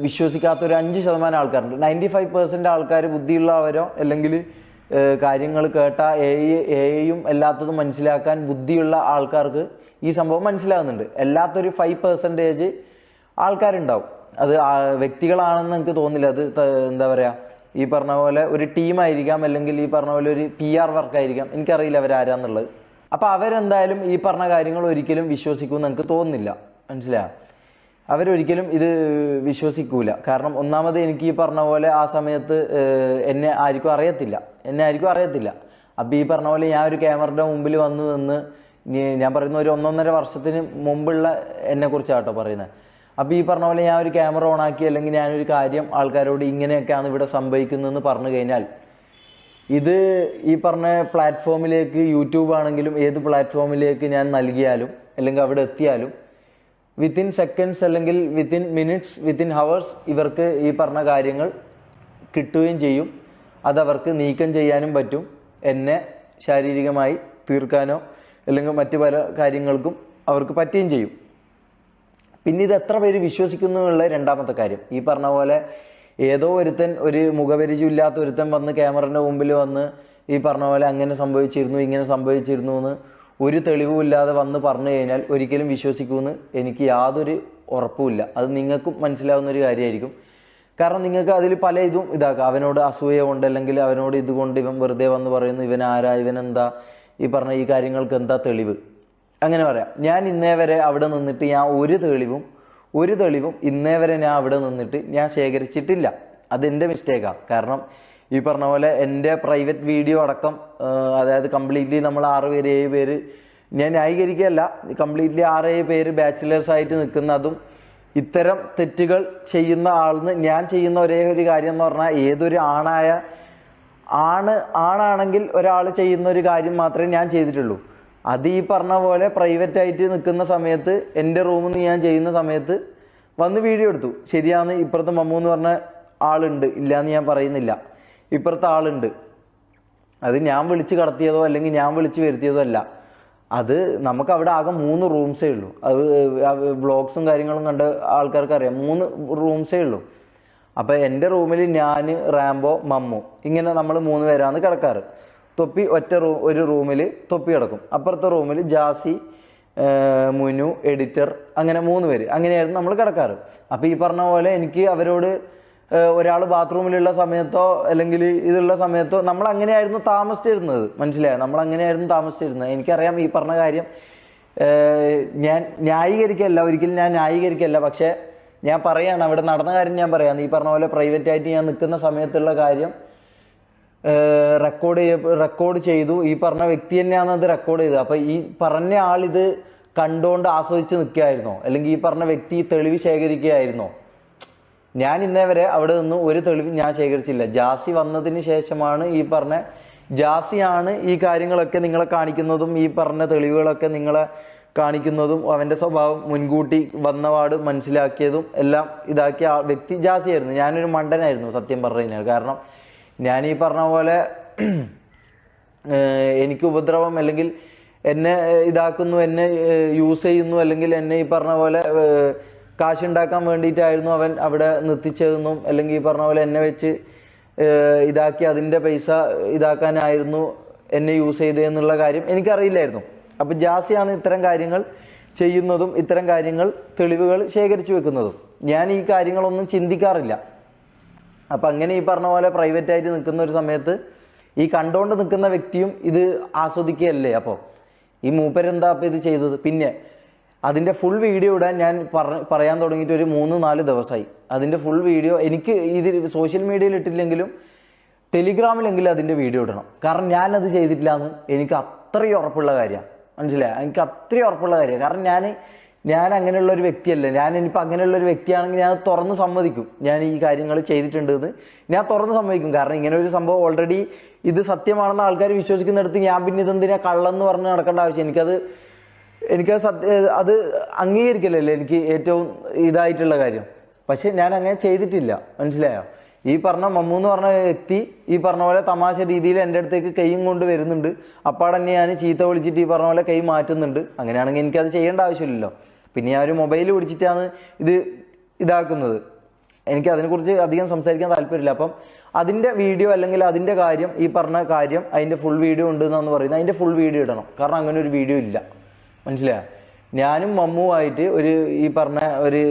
വിശ്വസിക്കാത്ത ഒരു 5% ആൾക്കാരുണ്ട്. 95% ആൾക്കാർ ബുദ്ധിയുള്ളവരോ അല്ലെങ്കിൽ കാര്യങ്ങൾ കേട്ട എയും എല്ലാത്തതും മനസ്സിലാക്കാൻ ബുദ്ധിയുള്ള ആൾക്കാർക്ക് ഈ സംഭവം മനസ്സിലാകുന്നുണ്ട്. അല്ലാത്തൊരു 5% ആൾക്കാരുണ്ടാവും. അത് വ്യക്തികളാണെന്ന് എനിക്ക് തോന്നില്ല. അത് എന്താ പറയുക, ഈ പറഞ്ഞ പോലെ ഒരു ടീമായിരിക്കാം, അല്ലെങ്കിൽ ഈ പറഞ്ഞ പോലെ ഒരു PR വർക്കായിരിക്കാം, എനിക്കറിയില്ല അവരാരാന്നുള്ളത്. അപ്പം അവരെന്തായാലും ഈ പറഞ്ഞ കാര്യങ്ങൾ ഒരിക്കലും വിശ്വസിക്കുമെന്ന് എനിക്ക് തോന്നുന്നില്ല. മനസ്സിലായോ? അവരൊരിക്കലും ഇത് വിശ്വസിക്കൂല. കാരണം ഒന്നാമത് എനിക്ക് ഈ പറഞ്ഞ പോലെ ആ സമയത്ത് എന്നെ ആർക്കും അറിയത്തില്ല. അപ്പം ഈ പറഞ്ഞ പോലെ ഞാൻ ഒരു ക്യാമറയുടെ മുമ്പിൽ വന്ന് നിന്ന് ഞാൻ പറയുന്ന ഒരു 1.5 വർഷത്തിന് മുമ്പുള്ള എന്നെക്കുറിച്ചാട്ടോ പറയുന്നത്. അപ്പോൾ ഈ പറഞ്ഞ പോലെ ഞാൻ ഒരു ക്യാമറ ഓണാക്കി അല്ലെങ്കിൽ ഞാനൊരു കാര്യം ആൾക്കാരോട് ഇങ്ങനെയൊക്കെയാണ് ഇവിടെ സംഭവിക്കുന്നതെന്ന് പറഞ്ഞു കഴിഞ്ഞാൽ ഇത് ഈ പറഞ്ഞ പ്ലാറ്റ്ഫോമിലേക്ക്, യൂട്യൂബ് ആണെങ്കിലും ഏത് പ്ലാറ്റ്ഫോമിലേക്ക് ഞാൻ നൽകിയാലും അല്ലെങ്കിൽ അവിടെ എത്തിയാലും വിത്തിൻ സെക്കൻഡ്സ് അല്ലെങ്കിൽ വിത്തിൻ മിനിറ്റ്സ്, വിത്തിൻ ഹവേഴ്സ് ഇവർക്ക് ഈ പറഞ്ഞ കാര്യങ്ങൾ കിട്ടുകയും ചെയ്യും. അതവർക്ക് നീക്കം ചെയ്യാനും പറ്റും. എന്നെ ശാരീരികമായി തീർക്കാനോ അല്ലെങ്കിൽ മറ്റു പല കാര്യങ്ങൾക്കും അവർക്ക് പറ്റുകയും ചെയ്യും. പിന്നെ ഇത് എത്ര പേര് വിശ്വസിക്കുന്നു എന്നുള്ള രണ്ടാമത്തെ കാര്യം. ഈ പറഞ്ഞ പോലെ ഏതോ ഒരുത്തൻ, ഒരു മുഖപരിചയമില്ലാത്ത ഒരുത്തൻ വന്ന് ക്യാമറയുടെ മുമ്പിൽ വന്ന് ഈ പറഞ്ഞ പോലെ അങ്ങനെ സംഭവിച്ചിരുന്നു ഇങ്ങനെ സംഭവിച്ചിരുന്നു എന്ന് ഒരു തെളിവുമില്ലാതെ വന്ന് പറഞ്ഞു കഴിഞ്ഞാൽ ഒരിക്കലും വിശ്വസിക്കുമെന്ന് എനിക്ക് യാതൊരു ഉറപ്പുമില്ല. അത് നിങ്ങൾക്കും മനസ്സിലാവുന്ന ഒരു കാര്യമായിരിക്കും. കാരണം നിങ്ങൾക്ക് അതിൽ പല ഇതും ഇതാക്കാം. അവനോട് അസൂയ കൊണ്ട് അല്ലെങ്കിൽ അവനോട് ഇതുകൊണ്ട് ഇവൻ വെറുതെ വന്ന് പറയുന്നു, ഇവൻ ആരാ, ഇവനെന്താ, ഈ പറഞ്ഞ ഈ കാര്യങ്ങൾക്ക് എന്താ തെളിവ്, അങ്ങനെ പറയാം. ഞാൻ ഇന്നേ വരെ അവിടെ നിന്നിട്ട് ഞാൻ ഒരു തെളിവും ഇന്നേ വരെ ഞാൻ അവിടെ നിന്നിട്ട് ഞാൻ ശേഖരിച്ചിട്ടില്ല. അതെൻ്റെ മിസ്റ്റേക്കാണ്. കാരണം ഈ പറഞ്ഞ പോലെ എൻ്റെ പ്രൈവറ്റ് വീഡിയോ അടക്കം, അതായത് കംപ്ലീറ്റ്ലി നമ്മൾ 6 പേര് 7 പേര്, ഞാൻ ന്യായീകരിക്കുകയല്ല, കംപ്ലീറ്റ്ലി 6-7 പേര് ബാച്ചിലേഴ്സായിട്ട് നിൽക്കുന്നതും ഇത്തരം തെറ്റുകൾ ചെയ്യുന്ന ആളിന് ഞാൻ ചെയ്യുന്ന ഒരേ ഒരു കാര്യം എന്ന് പറഞ്ഞാൽ, ഏതൊരു ആണാണെങ്കിൽ ഒരാൾ ചെയ്യുന്ന ഒരു കാര്യം മാത്രമേ ഞാൻ ചെയ്തിട്ടുള്ളൂ. അത് ഈ പറഞ്ഞ പോലെ പ്രൈവറ്റായിട്ട് നിൽക്കുന്ന സമയത്ത് എൻ്റെ റൂമിൽ നിന്ന് ഞാൻ ചെയ്യുന്ന സമയത്ത് വന്ന് വീഡിയോ എടുത്തു. ശരിയാണ്, ഇപ്പുറത്തെ മമ്മു എന്ന് പറഞ്ഞ ആളുണ്ട്, ഇല്ലയെന്ന് ഞാൻ പറയുന്നില്ല. ഇപ്പുറത്തെ ആളുണ്ട്. അത് ഞാൻ വിളിച്ച് കടത്തിയതോ അല്ലെങ്കിൽ ഞാൻ വിളിച്ച് വരുത്തിയതോ അല്ല. അത് നമുക്ക് അവിടെ ആകെ 3 റൂംസേ ഉള്ളൂ. അത് വ്ളോഗ്സും കാര്യങ്ങളും കണ്ട ആൾക്കാർക്ക് അറിയാം. 3 റൂംസേ ഉള്ളൂ. അപ്പം എൻ്റെ റൂമിൽ ഞാൻ, റാംബോ, മമ്മു, ഇങ്ങനെ നമ്മൾ 3 പേരാണ് കിടക്കാറ്. തൊപ്പി ഒരു റൂമിൽ തൊപ്പി കിടക്കും. അപ്പുറത്തെ റൂമിൽ ജാസി, മുനു, എഡിറ്റർ, അങ്ങനെ 3 പേര്, അങ്ങനെയായിരുന്നു നമ്മൾ കിടക്കാറ്. അപ്പം ഈ പറഞ്ഞ പോലെ എനിക്ക് അവരോട് ഒരാൾ ബാത്റൂമിലുള്ള സമയത്തോ അല്ലെങ്കിൽ ഇതുള്ള സമയത്തോ നമ്മൾ അങ്ങനെയായിരുന്നു താമസിച്ചിരുന്നത്. മനസ്സിലായോ? നമ്മൾ അങ്ങനെയായിരുന്നു താമസിച്ചിരുന്നത്. എനിക്കറിയാം ഈ പറഞ്ഞ കാര്യം ഞാൻ ഒരിക്കലും ഞാൻ ന്യായീകരിക്കല്ല. പക്ഷേ ഞാൻ പറയാണ്, അവിടെ നടന്ന കാര്യം ഞാൻ പറയാം. ഈ പറഞ്ഞ പോലെ പ്രൈവറ്റായിട്ട് ഞാൻ നിൽക്കുന്ന സമയത്തുള്ള കാര്യം റെക്കോർഡ് ചെയ്തു. ഈ പറഞ്ഞ വ്യക്തി തന്നെയാണ് അത് റെക്കോർഡ് ചെയ്തത്. അപ്പം ഈ പറഞ്ഞ ആളിത് കണ്ടുകൊണ്ട് ആസ്വദിച്ച് നിൽക്കുകയായിരുന്നോ, അല്ലെങ്കിൽ ഈ പറഞ്ഞ വ്യക്തി തെളിവ് ശേഖരിക്കുകയായിരുന്നോ? ഞാൻ ഇന്നേ വരെ അവിടെ നിന്ന് ഒരു തെളിവ് ഞാൻ ശേഖരിച്ചില്ല. ജാസി വന്നതിന് ശേഷമാണ് ജാസിയാണ് ഈ കാര്യങ്ങളൊക്കെ നിങ്ങളെ കാണിക്കുന്നതും ഈ പറഞ്ഞ തെളിവുകളൊക്കെ നിങ്ങളെ കാണിക്കുന്നതും അവൻ്റെ സ്വഭാവം മുൻകൂട്ടി വന്നപാട് മനസ്സിലാക്കിയതും എല്ലാം ഇതാക്കിയ വ്യക്തി ജാസിയായിരുന്നു. ഞാനൊരു മണ്ടനായിരുന്നു സത്യം പറഞ്ഞു കഴിഞ്ഞാൽ. കാരണം ഞാൻ ഈ പറഞ്ഞ പോലെ എനിക്ക് ഉപദ്രവം അല്ലെങ്കിൽ എന്നെ ഇതാക്കുന്നു, എന്നെ യൂസ് ചെയ്യുന്നു, അല്ലെങ്കിൽ എന്നെ ഈ പറഞ്ഞ പോലെ കാശുണ്ടാക്കാൻ വേണ്ടിയിട്ടായിരുന്നു അവൻ അവിടെ നിർത്തിച്ചതെന്നും, അല്ലെങ്കിൽ ഈ പറഞ്ഞ പോലെ എന്നെ വെച്ച് ഇതാക്കി അതിൻ്റെ പൈസ ഇതാക്കാനായിരുന്നു എന്നെ യൂസ് ചെയ്തതെന്നുള്ള കാര്യം എനിക്കറിയില്ലായിരുന്നു. അപ്പം ജാസിയാണ് ഇത്തരം കാര്യങ്ങൾ ചെയ്യുന്നതും ഇത്തരം കാര്യങ്ങൾ തെളിവുകൾ ശേഖരിച്ചു വെക്കുന്നതും. ഞാൻ ഈ കാര്യങ്ങളൊന്നും ചിന്തിക്കാറില്ല. അപ്പം അങ്ങനെ ഈ പറഞ്ഞ പോലെ പ്രൈവറ്റ് ആയിട്ട് നിൽക്കുന്ന ഒരു സമയത്ത് ഈ കണ്ടുകൊണ്ട് നിൽക്കുന്ന വ്യക്തിയും ഇത് ആസ്വദിക്കുകയല്ലേ. അപ്പോൾ ഈ മൂപ്പരെന്താ അപ്പം ഇത് ചെയ്തത്? പിന്നെ അതിൻ്റെ ഫുൾ വീഡിയോ ഇടാൻ ഞാൻ പറയാൻ തുടങ്ങിയിട്ട് ഒരു 3-4 ദിവസമായി. അതിൻ്റെ ഫുൾ വീഡിയോ എനിക്ക് ഇത് സോഷ്യൽ മീഡിയയിൽ ഇട്ടില്ലെങ്കിലും ടെലിഗ്രാമിലെങ്കിലും അതിൻ്റെ വീഡിയോ ഇടണം. കാരണം ഞാനത് ചെയ്തിട്ടില്ല എന്ന് എനിക്ക് അത്രയും ഉറപ്പുള്ള കാര്യമാണ്. മനസ്സിലായോ? എനിക്ക് അത്രയും ഉറപ്പുള്ള കാര്യമാണ്. കാരണം ഞാൻ അങ്ങനെയുള്ള ഒരു വ്യക്തിയല്ല. ഇനിയിപ്പോൾ അങ്ങനെയുള്ള ഒരു വ്യക്തിയാണെങ്കിൽ ഞാൻ തുറന്ന് സമ്മതിക്കും, ഞാൻ ഈ കാര്യങ്ങൾ ചെയ്തിട്ടുണ്ട് എന്ന് ഞാൻ തുറന്ന് സമ്മതിക്കും. കാരണം ഇങ്ങനെ ഒരു സംഭവം ഓൾറെഡി ഇത് സത്യമാണെന്ന് ആൾക്കാർ വിശ്വസിക്കുന്നിടത്ത് ഞാൻ പിന്നെ ഇതെന്തിനാ കള്ളെന്ന് പറഞ്ഞ് നടക്കേണ്ട ആവശ്യം? അത് അംഗീകരിക്കലല്ലേ എനിക്ക് ഏറ്റവും ഇതായിട്ടുള്ള കാര്യം. പക്ഷെ ഞാൻ അങ്ങനെ ചെയ്തിട്ടില്ല. മനസ്സിലായോ? ഈ പറഞ്ഞ മമ്മു എന്ന് പറഞ്ഞ വ്യക്തി ഈ പറഞ്ഞ പോലെ തമാശ രീതിയിൽ എൻ്റെ അടുത്തേക്ക് കൈയും കൊണ്ട് വരുന്നുണ്ട്. അപ്പാടന്നെ ഞാൻ ചീത്ത വിളിച്ചിട്ട് ഈ പറഞ്ഞ പോലെ കൈ മാറ്റുന്നുണ്ട്. അങ്ങനെയാണെങ്കിൽ എനിക്കത് ചെയ്യേണ്ട ആവശ്യമില്ലല്ലോ. പിന്നെ ഞാൻ ഒരു മൊബൈൽ പിടിച്ചിട്ടാണ് ഇതാക്കുന്നത്. എനിക്ക് അതിനെക്കുറിച്ച് അധികം സംസാരിക്കാൻ താല്പര്യമില്ല. അപ്പം അതിൻ്റെ വീഡിയോ അല്ലെങ്കിൽ അതിൻ്റെ കാര്യം, ഈ പറഞ്ഞ കാര്യം അതിൻ്റെ ഫുൾ വീഡിയോ ഉണ്ട് എന്നാണ് പറയുന്നത്. അതിൻ്റെ ഫുൾ വീഡിയോ ഇടണം. കാരണം അങ്ങനെ ഒരു വീഡിയോ ഇല്ല. മനസ്സിലായോ? ഞാനും മമ്മുവായിട്ട് ഈ പറഞ്ഞ ഒരു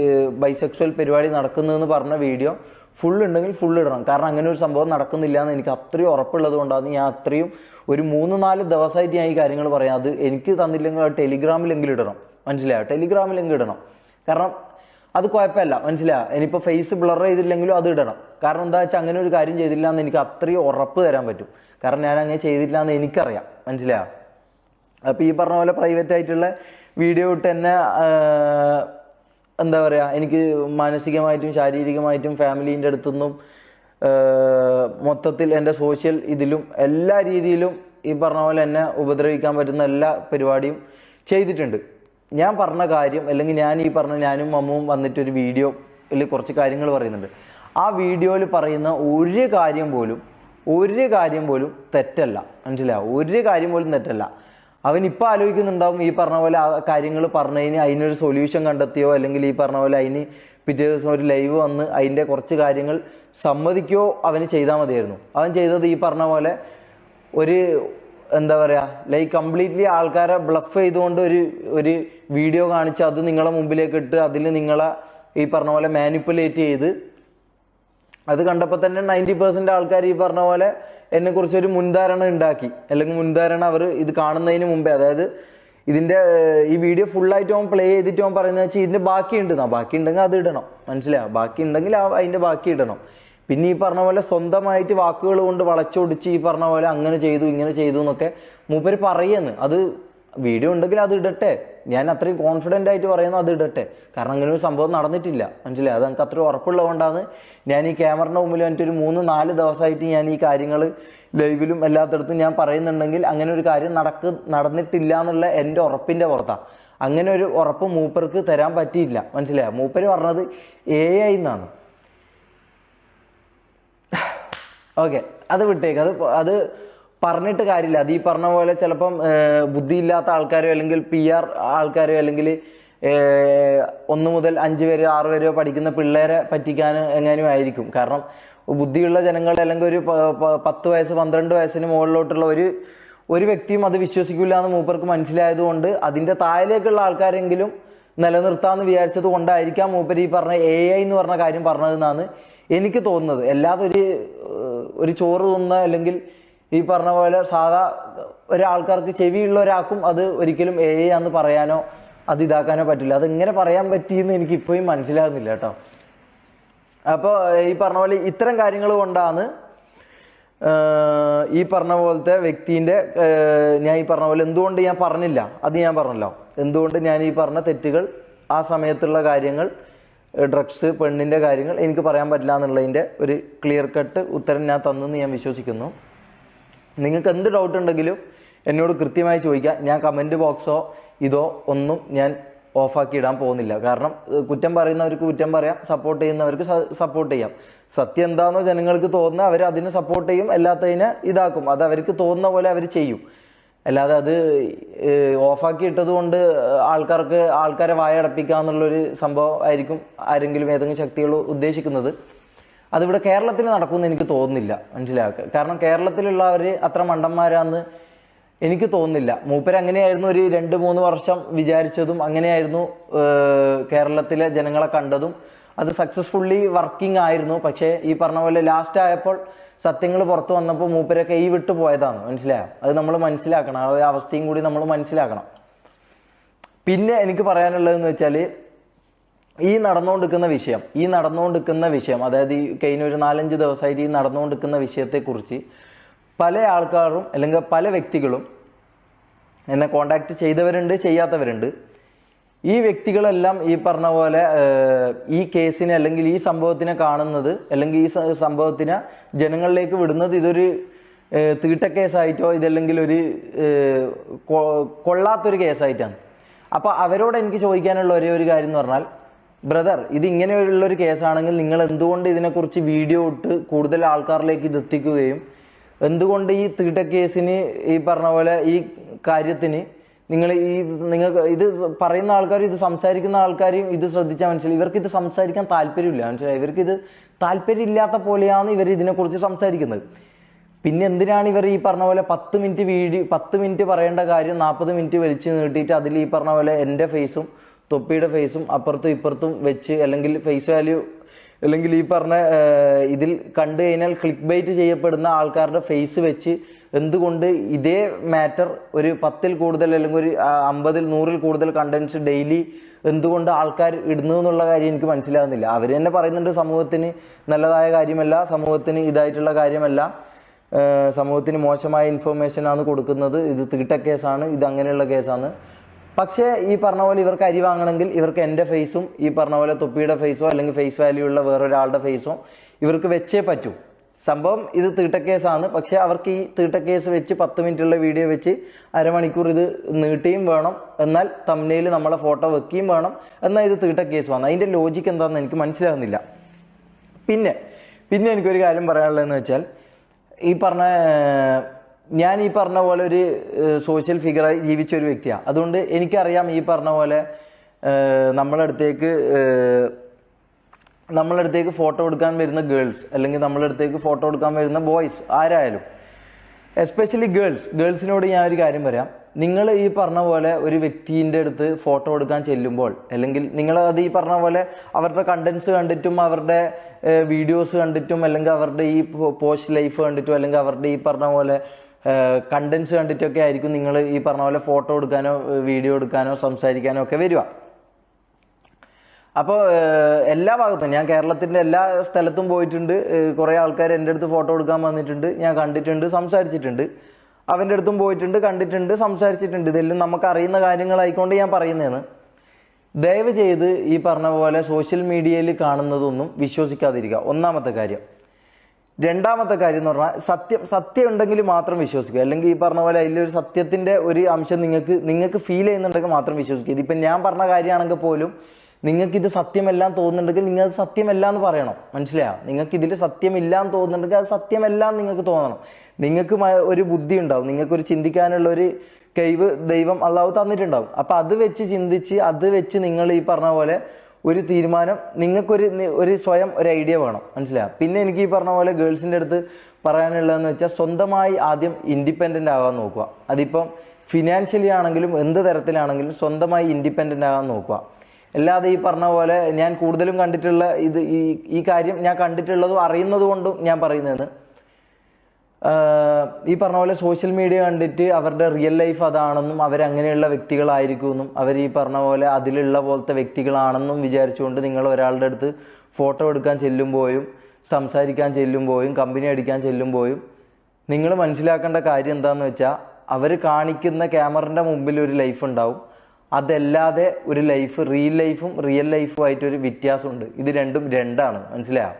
ബൈസെക്സ്വൽ പരിപാടി നടക്കുന്നതെന്ന് പറഞ്ഞ വീഡിയോ ഫുൾ ഉണ്ടെങ്കിൽ ഫുൾ ഇടണം. കാരണം അങ്ങനെ ഒരു സംഭവം നടക്കുന്നില്ല എന്ന് എനിക്ക് അത്രയും ഉറപ്പുള്ളത് കൊണ്ടാണ് ഞാൻ അത്രയും ഒരു 3-4 ദിവസമായിട്ട് ഞാൻ ഈ കാര്യങ്ങൾ പറയാം. അത് എനിക്ക് തന്നില്ലെങ്കിൽ ടെലിഗ്രാമിലെങ്കിലും ഇടണം. മനസ്സിലായോ? ടെലിഗ്രാമിലെങ്കിലും ഇടണം. കാരണം അത് കുഴപ്പമില്ല. മനസ്സിലായോ? ഇനിയിപ്പോൾ ഫേസ് ബ്ലർ ചെയ്തില്ലെങ്കിലും അത് ഇടണം. കാരണം എന്താ വെച്ചാൽ അങ്ങനെ ഒരു കാര്യം ചെയ്തില്ല എന്ന് എനിക്ക് അത്രയും ഉറപ്പ് തരാൻ പറ്റും. കാരണം ഞാൻ അങ്ങനെ ചെയ്തില്ല എന്ന് എനിക്കറിയാം. മനസ്സിലായോ? അപ്പോൾ ഈ പറഞ്ഞ പോലെ പ്രൈവറ്റ് ആയിട്ടുള്ള വീഡിയോ ഇട്ട് തന്നെ എന്താ പറയുക, എനിക്ക് മാനസികമായിട്ടും ശാരീരികമായിട്ടും ഫാമിലീൻ്റെ അടുത്തുനിന്നും മൊത്തത്തിൽ എൻ്റെ സോഷ്യൽ ഇതിലും എല്ലാ രീതിയിലും ഈ പറഞ്ഞ പോലെ എന്നെ ഉപദ്രവിക്കാൻ പറ്റുന്ന എല്ലാ പരിപാടിയും ചെയ്തിട്ടുണ്ട്. ഞാൻ പറഞ്ഞ കാര്യം അല്ലെങ്കിൽ ഞാനും മമ്മുവും വന്നിട്ടൊരു വീഡിയോയിൽ കുറച്ച് കാര്യങ്ങൾ പറയുന്നുണ്ട്. ആ വീഡിയോയിൽ പറയുന്ന ഒരു കാര്യം പോലും തെറ്റല്ല. മനസ്സിലാവും? ഒരു കാര്യം പോലും തെറ്റല്ല. അവൻ ഇപ്പം ആലോചിക്കുന്നുണ്ടാവും ഈ പറഞ്ഞ പോലെ ആ കാര്യങ്ങൾ പറഞ്ഞതിന് അതിനൊരു സൊല്യൂഷൻ കണ്ടെത്തിയോ അല്ലെങ്കിൽ ഈ പറഞ്ഞ പോലെ അതിന് പിറ്റേ ദിവസം ഒരു ലൈവ് വന്ന് അതിൻ്റെ കുറച്ച് കാര്യങ്ങൾ സമ്മതിക്കുകയോ അവന് ചെയ്താൽ മതിയായിരുന്നു. അവൻ ചെയ്തത് ഈ പറഞ്ഞ പോലെ എന്താ പറയുക, കംപ്ലീറ്റ്ലി ആൾക്കാരെ ബ്ലഫ് ചെയ്തുകൊണ്ട് ഒരു വീഡിയോ കാണിച്ച് അത് നിങ്ങളെ മുമ്പിലേക്ക് ഇട്ട് അതിൽ നിങ്ങളെ ഈ പറഞ്ഞ പോലെ മാനിപ്പുലേറ്റ് ചെയ്ത് അത് കണ്ടപ്പോൾ തന്നെ 90% ആൾക്കാർ ഈ പറഞ്ഞ പോലെ എന്നെക്കുറിച്ചൊരു മുൻധാരണ ഉണ്ടാക്കി. അല്ലെങ്കിൽ മുൻധാരണ അവർ ഇത് കാണുന്നതിന് മുമ്പേ, അതായത് ഇതിൻ്റെ ഈ വീഡിയോ ഫുള്ളായിട്ട് അവൻ പ്ലേ ചെയ്തിട്ട് അവൻ പറയുന്നത് വെച്ചാൽ ഇതിൻ്റെ ബാക്കി ഉണ്ടെങ്കിൽ അത് ഇടണം. മനസ്സിലാവും? ബാക്കി ഉണ്ടെങ്കിൽ അതിൻ്റെ ബാക്കി ഇടണം. പിന്നെ ഈ പറഞ്ഞ പോലെ സ്വന്തമായിട്ട് വാക്കുകൾ കൊണ്ട് വളച്ചൊടിച്ച് ഈ പറഞ്ഞ പോലെ അങ്ങനെ ചെയ്തു ഇങ്ങനെ ചെയ്തു എന്നൊക്കെ മൂപ്പര് പറയുന്നു. അത് വീഡിയോ ഉണ്ടെങ്കിൽ അത് ഇടട്ടെ. ഞാൻ അത്രയും കോൺഫിഡൻ്റ് ആയിട്ട് പറയുന്നു അത് ഇടട്ടെ. കാരണം അങ്ങനെ ഒരു സംഭവം നടന്നിട്ടില്ല. മനസ്സിലായി? അത് എനിക്ക് അത്രയും ഉറപ്പുള്ളത് കൊണ്ടാണ് ഞാൻ ഈ ക്യാമറയുടെ മുമ്പിൽ എനിക്കൊരു 3-4 ദിവസമായിട്ട് ഞാൻ ഈ കാര്യങ്ങൾ ലൈവിലും എല്ലാത്തിടത്തും ഞാൻ പറയുന്നുണ്ടെങ്കിൽ അങ്ങനെ ഒരു കാര്യം നടന്നിട്ടില്ല എന്നുള്ള എൻ്റെ ഉറപ്പിൻ്റെ പുറത്താണ്. അങ്ങനെ ഒരു ഉറപ്പ് മൂപ്പർക്ക് തരാൻ പറ്റിയില്ല. മനസ്സിലായോ? മൂപ്പര് പറഞ്ഞത് AI എന്നാണ്. ഓക്കെ, അത് വിട്ടേക്ക്. അത് പറഞ്ഞിട്ട് കാര്യമില്ല. അത് ഈ പറഞ്ഞ പോലെ ചിലപ്പം ബുദ്ധിയില്ലാത്ത ആൾക്കാരോ അല്ലെങ്കിൽ PR ആൾക്കാരോ അല്ലെങ്കിൽ 1 മുതൽ 5 വരെ 6 വരെയോ പഠിക്കുന്ന പിള്ളേരെ പറ്റിക്കാൻ എങ്ങനെയും ആയിരിക്കും. കാരണം ബുദ്ധിയുള്ള ജനങ്ങൾ അല്ലെങ്കിൽ ഒരു 10 വയസ്സ് 12 വയസ്സിന് മുകളിലോട്ടുള്ള ഒരു വ്യക്തിയും അത് വിശ്വസിക്കില്ല എന്ന് മൂപ്പർക്ക് മനസ്സിലായതുകൊണ്ട് അതിൻ്റെ താഴേക്കുള്ള ആൾക്കാരെങ്കിലും നിലനിർത്താമെന്ന് വിചാരിച്ചത് കൊണ്ടായിരിക്കാം മൂപ്പര് ഈ പറഞ്ഞ AI എന്ന് പറഞ്ഞ കാര്യം പറഞ്ഞതെന്നാണ് എനിക്ക് തോന്നുന്നത്. അല്ലാതെ ഒരു ചോറ് തിന്ന അല്ലെങ്കിൽ ഈ പറഞ്ഞ പോലെ സാധാ ഒരാൾക്കാർക്ക് ചെവിയുള്ള ഒരാൾക്കും അത് ഒരിക്കലും AI ആണെന്ന് പറയാനോ അത് ഇതാക്കാനോ പറ്റില്ല. അതെങ്ങനെ പറയാൻ പറ്റിയെന്ന് എനിക്ക് ഇപ്പോഴും മനസ്സിലാകുന്നില്ല കേട്ടോ. അപ്പോൾ ഈ പറഞ്ഞ പോലെ ഇത്തരം കാര്യങ്ങൾ കൊണ്ടാണ് ഈ പറഞ്ഞ പോലത്തെ വ്യക്തിൻ്റെ ഞാൻ ഈ പറഞ്ഞ പോലെ എന്തുകൊണ്ട് ഞാൻ പറഞ്ഞില്ല, അത് ഞാൻ പറഞ്ഞല്ലോ. എന്തുകൊണ്ട് ഞാൻ ഈ പറഞ്ഞ തെറ്റുകൾ, ആ സമയത്തുള്ള കാര്യങ്ങൾ, ഡ്രഗ്സ്, പെണ്ണിൻ്റെ കാര്യങ്ങൾ എനിക്ക് പറയാൻ പറ്റില്ല എന്നുള്ളതിൻ്റെ ഒരു ക്ലിയർ കട്ട് ഉത്തരം ഞാൻ തന്നെന്ന് ഞാൻ വിശ്വസിക്കുന്നു. നിങ്ങൾക്ക് എന്ത് ഡൗട്ട് ഉണ്ടെങ്കിലും എന്നോട് കൃത്യമായി ചോദിക്കാം. ഞാൻ കമൻറ്റ് ബോക്സോ ഇതോ ഒന്നും ഞാൻ ഓഫാക്കി ഇടാൻ പോകുന്നില്ല. കാരണം കുറ്റം പറയുന്നവർക്ക് കുറ്റം പറയാം, സപ്പോർട്ട് ചെയ്യുന്നവർക്ക് സപ്പോർട്ട് ചെയ്യാം. സത്യം എന്താണെന്നോ ജനങ്ങൾക്ക് തോന്നുന്ന അവർ അതിന് സപ്പോർട്ട് ചെയ്യും, അല്ലാത്തതിനെ ഇതാക്കും. അത് അവർക്ക് തോന്നുന്ന പോലെ അവർ ചെയ്യും. അല്ലാതെ അത് ഓഫാക്കി ഇട്ടത് കൊണ്ട് ആൾക്കാരെ വായടപ്പിക്കുക എന്നുള്ളൊരു സംഭവം ആയിരിക്കും ആരെങ്കിലും ഏതെങ്കിലും ശക്തികൾ ഉദ്ദേശിക്കുന്നത്. അതിവിടെ കേരളത്തിൽ നടക്കുമെന്ന് എനിക്ക് തോന്നുന്നില്ല. മനസ്സിലാക്കുക. കാരണം കേരളത്തിലുള്ളവർ അത്ര മണ്ടന്മാരാന്ന് എനിക്ക് തോന്നുന്നില്ല. മൂപ്പര് അങ്ങനെയായിരുന്നു ഒരു 2-3 വർഷം വിചാരിച്ചതും, അങ്ങനെയായിരുന്നു കേരളത്തിലെ ജനങ്ങളെ കണ്ടതും, അത് സക്സസ്ഫുള്ളി വർക്കിംഗ് ആയിരുന്നു. പക്ഷേ ഈ പറഞ്ഞ പോലെ ലാസ്റ്റ് ആയപ്പോൾ സത്യങ്ങൾ പുറത്തു വന്നപ്പോൾ മൂപ്പരെ കൈ വിട്ടു പോയതാണ്. മനസ്സിലായോ? അത് നമ്മൾ മനസ്സിലാക്കണം. ആ ഒരു അവസ്ഥയും കൂടി നമ്മൾ മനസ്സിലാക്കണം. പിന്നെ എനിക്ക് പറയാനുള്ളതെന്ന് വെച്ചാൽ ഈ നടന്നുകൊണ്ടിരിക്കുന്ന വിഷയം അതായത് ഈ കഴിഞ്ഞ ഒരു 4-5 ദിവസമായിട്ട് ഈ നടന്നുകൊണ്ടിരിക്കുന്ന വിഷയത്തെക്കുറിച്ച് പല ആൾക്കാരും അല്ലെങ്കിൽ പല വ്യക്തികളും എന്നെ കോണ്ടാക്ട് ചെയ്തവരുണ്ട്, ചെയ്യാത്തവരുണ്ട്. ഈ വ്യക്തികളെല്ലാം ഈ പറഞ്ഞ പോലെ ഈ കേസിനെ അല്ലെങ്കിൽ ഈ സംഭവത്തിനെ കാണുന്നത് അല്ലെങ്കിൽ ഈ സംഭവത്തിനെ ജനങ്ങളിലേക്ക് വിടുന്നത് ഇതൊരു തീട്ടക്കേസായിട്ടോ ഇതല്ലെങ്കിൽ ഒരു കൊള്ളാത്തൊരു കേസായിട്ടാണ്. അപ്പോൾ അവരോട് എനിക്ക് ചോദിക്കാനുള്ള ഒരേ ഒരു കാര്യം എന്ന് പറഞ്ഞാൽ, ബ്രദർ, ഇത് ഇങ്ങനെയുള്ളൊരു കേസാണെങ്കിൽ നിങ്ങൾ എന്തുകൊണ്ട് ഇതിനെക്കുറിച്ച് വീഡിയോ ഇട്ട് കൂടുതൽ ആൾക്കാരിലേക്ക് ഇത് എത്തിക്കുകയും എന്തുകൊണ്ട് ഈ തീട്ടക്കേസിന് ഈ പറഞ്ഞ പോലെ ഈ കാര്യത്തിന് നിങ്ങൾക്ക് ഇത് പറയുന്ന ആൾക്കാരും ഇത് സംസാരിക്കുന്ന ആൾക്കാരും ഇത് ശ്രദ്ധിച്ചാൽ മനസ്സിലായി, ഇവർക്ക് ഇത് സംസാരിക്കാൻ താല്പര്യമില്ല. മനസ്സിലായി? ഇവർക്ക് ഇത് താല്പര്യമില്ലാത്ത പോലെയാണ് ഇവർ ഇതിനെക്കുറിച്ച് സംസാരിക്കുന്നത്. പിന്നെ എന്തിനാണ് ഇവർ ഈ പറഞ്ഞ പോലെ 10 മിനിറ്റ് പറയേണ്ട കാര്യം 40 മിനിറ്റ് വലിച്ചു നീട്ടിയിട്ട് അതിൽ ഈ പറഞ്ഞ പോലെ എൻ്റെ ഫേസും തൊപ്പിയുടെ ഫേസും അപ്പുറത്തും ഇപ്പുറത്തും വെച്ച് അല്ലെങ്കിൽ ഫേസ് വാല്യൂ അല്ലെങ്കിൽ ഈ പറഞ്ഞ ഇതിൽ കണ്ടു കഴിഞ്ഞാൽ ക്ലിക്ക് ബൈറ്റ് ചെയ്യപ്പെടുന്ന ആൾക്കാരുടെ ഫേസ് വെച്ച് എന്തുകൊണ്ട് ഇതേ മാറ്റർ ഒരു 10-ൽ കൂടുതൽ അല്ലെങ്കിൽ ഒരു 50-ൽ 100-ൽ കൂടുതൽ കണ്ടന്റ്സ് ഡെയിലി എന്തുകൊണ്ട് ആൾക്കാർ ഇടുന്നു എന്നുള്ള കാര്യം എനിക്ക് മനസ്സിലാകുന്നില്ല. അവർ തന്നെ പറയുന്നുണ്ട് സമൂഹത്തിന് നല്ലതായ കാര്യമല്ല, സമൂഹത്തിന് ഇതായിട്ടുള്ള കാര്യമല്ല, സമൂഹത്തിന് മോശമായ ഇൻഫർമേഷനാണ് കൊടുക്കുന്നത്, ഇത് തീട്ടക്കേസാണ്, ഇത് അങ്ങനെയുള്ള കേസാണ്. പക്ഷേ ഈ പറഞ്ഞ പോലെ ഇവർക്ക് അരി വാങ്ങണമെങ്കിൽ ഇവർക്ക് എൻ്റെ ഫേസും ഈ പറഞ്ഞ പോലെ തൊപ്പിയുടെ ഫേസോ അല്ലെങ്കിൽ ഫേസ് വാല്യൂ ഉള്ള വേറൊരാളുടെ ഫേസോ ഇവർക്ക് വെച്ചേ പറ്റൂ. സംഭവം ഇത് തീട്ടക്കേസാണ്. പക്ഷെ അവർക്ക് ഈ തീട്ടക്കേസ് വെച്ച് 10 മിനിറ്റുള്ള വീഡിയോ വെച്ച് അരമണിക്കൂർ ഇത് നീട്ടുകയും വേണം, എന്നാൽ തംബ്നെയിൽ നമ്മളെ ഫോട്ടോ വെക്കുകയും വേണം, എന്നാൽ ഇത് തീട്ടക്കേസ് വന്നു. അതിൻ്റെ ലോജിക്ക് എന്താണെന്ന് എനിക്ക് മനസ്സിലാകുന്നില്ല. പിന്നെ എനിക്കൊരു കാര്യം പറയാനുള്ളതെന്ന് വെച്ചാൽ, ഞാൻ ഈ പറഞ്ഞ പോലെ ഒരു സോഷ്യൽ ഫിഗറായി ജീവിച്ച ഒരു വ്യക്തിയാണ്. അതുകൊണ്ട് എനിക്കറിയാം ഈ പറഞ്ഞ പോലെ നമ്മളടുത്തേക്ക് ഫോട്ടോ എടുക്കാൻ വരുന്ന ഗേൾസ് അല്ലെങ്കിൽ നമ്മളടുത്തേക്ക് ഫോട്ടോ എടുക്കാൻ വരുന്ന ബോയ്സ് ആരായാലും, എസ്പെഷ്യലി ഗേൾസിനോട് ഞാൻ ഒരു കാര്യം പറയാം. നിങ്ങൾ ഈ പറഞ്ഞ പോലെ ഒരു വ്യക്തിൻ്റെ അടുത്ത് ഫോട്ടോ എടുക്കാൻ ചെല്ലുമ്പോൾ അല്ലെങ്കിൽ നിങ്ങൾ അത് ഈ പറഞ്ഞ പോലെ അവരുടെ കണ്ടന്റ്സ് കണ്ടിട്ടും അവരുടെ വീഡിയോസ് കണ്ടിട്ടും അല്ലെങ്കിൽ അവരുടെ ഈ പോസ്റ്റ് ലൈഫ് കണ്ടിട്ടും അല്ലെങ്കിൽ അവരുടെ ഈ പറഞ്ഞ പോലെ കണ്ടന്റ്സ് കണ്ടിട്ടൊക്കെ ആയിരിക്കും നിങ്ങൾ ഈ പറഞ്ഞ പോലെ ഫോട്ടോ എടുക്കാനോ വീഡിയോ എടുക്കാനോ സംസാരിക്കാനോ ഒക്കെ വരിക. അപ്പോൾ എല്ലാ ഭാഗത്തും ഞാൻ കേരളത്തിൻ്റെ എല്ലാ സ്ഥലത്തും പോയിട്ടുണ്ട്. കുറേ ആൾക്കാർ എൻ്റെ അടുത്ത് ഫോട്ടോ എടുക്കാൻ വന്നിട്ടുണ്ട്, ഞാൻ കണ്ടിട്ടുണ്ട്, സംസാരിച്ചിട്ടുണ്ട്. അവൻ്റെ അടുത്തും പോയിട്ടുണ്ട്, കണ്ടിട്ടുണ്ട്, സംസാരിച്ചിട്ടുണ്ട്. ഇതെല്ലാം നമുക്ക് അറിയുന്ന കാര്യങ്ങളായിക്കൊണ്ട് ഞാൻ പറയുന്നതാണ്. ദയവ് ചെയ്ത് ഈ പറഞ്ഞ പോലെ സോഷ്യൽ മീഡിയയിൽ കാണുന്നതൊന്നും വിശ്വസിക്കാതിരിക്കുക, ഒന്നാമത്തെ കാര്യം. രണ്ടാമത്തെ കാര്യം എന്ന് പറഞ്ഞാൽ സത്യം ഉണ്ടെങ്കിൽ മാത്രം വിശ്വസിക്കുക. അല്ലെങ്കിൽ ഈ പറഞ്ഞ പോലെ അതിലൊരു സത്യത്തിൻ്റെ ഒരു അംശം നിങ്ങൾക്ക് ഫീൽ ചെയ്യുന്നുണ്ടെങ്കിൽ മാത്രം വിശ്വസിക്കുക. ഇതിപ്പം ഞാൻ പറഞ്ഞ കാര്യമാണെങ്കിൽ പോലും നിങ്ങൾക്കിത് സത്യമെല്ലാം തോന്നുന്നുണ്ടെങ്കിൽ നിങ്ങൾ അത് സത്യമല്ല എന്ന് പറയണം. മനസ്സിലായോ? നിങ്ങൾക്ക് ഇതിൽ സത്യമില്ല എന്ന് തോന്നുന്നുണ്ടെങ്കിൽ അത് സത്യമല്ല എന്ന് നിങ്ങൾക്ക് തോന്നണം. നിങ്ങൾക്ക് ഒരു ബുദ്ധി ഉണ്ടാവും, നിങ്ങൾക്കൊരു ചിന്തിക്കാനുള്ള ഒരു കഴിവ് ദൈവം അള്ളാഹു തന്നിട്ടുണ്ടാവും. അപ്പം അത് വെച്ച് ചിന്തിച്ച് അത് വെച്ച് നിങ്ങൾ ഈ പറഞ്ഞ പോലെ ഒരു തീരുമാനം നിങ്ങൾക്കൊരു സ്വയം ഒരു ഐഡിയ വേണം. മനസ്സിലായോ? പിന്നെ എനിക്ക് ഈ പറഞ്ഞ പോലെ ഗേൾസിൻ്റെ അടുത്ത് പറയാനുള്ളതെന്ന് വെച്ചാൽ സ്വന്തമായി ആദ്യം ഇൻഡിപെൻഡൻ്റ് ആകാൻ നോക്കുക. അതിപ്പം ഫിനാൻഷ്യലി ആണെങ്കിലും എന്ത് തരത്തിലാണെങ്കിലും സ്വന്തമായി ഇൻഡിപെൻഡൻ്റ് ആകാൻ നോക്കുക. അല്ലാതെ ഈ പറഞ്ഞ പോലെ ഞാൻ കൂടുതലും കണ്ടിട്ടുള്ള ഈ കാര്യം ഞാൻ കണ്ടിട്ടുള്ളതും അറിയുന്നത് കൊണ്ടും ഞാൻ പറയുന്നതെന്ന്, ഈ പറഞ്ഞ പോലെ സോഷ്യൽ മീഡിയ കണ്ടിട്ട് അവരുടെ റിയൽ ലൈഫ് അതാണെന്നും അവരങ്ങനെയുള്ള വ്യക്തികളായിരിക്കുമെന്നും അവർ ഈ പറഞ്ഞ പോലെ അതിലുള്ള പോലത്തെ വ്യക്തികളാണെന്നും വിചാരിച്ചുകൊണ്ട് നിങ്ങൾ ഒരാളുടെ അടുത്ത് ഫോട്ടോ എടുക്കാൻ ചെല്ലുമ്പോഴും സംസാരിക്കാൻ ചെല്ലുമ്പോഴും കമ്പനി അടിക്കാൻ ചെല്ലുമ്പോഴും നിങ്ങൾ മനസ്സിലാക്കേണ്ട കാര്യം എന്താണെന്ന് വെച്ചാൽ, അവർ കാണിക്കുന്ന ക്യാമറൻ്റെ മുമ്പിൽ ഒരു ലൈഫ് ഉണ്ടാവും, അതല്ലാതെ ഒരു ലൈഫ് റിയൽ ലൈഫുമായിട്ടൊരു വ്യത്യാസമുണ്ട്. ഇത് രണ്ടാണ്. മനസ്സിലായോ?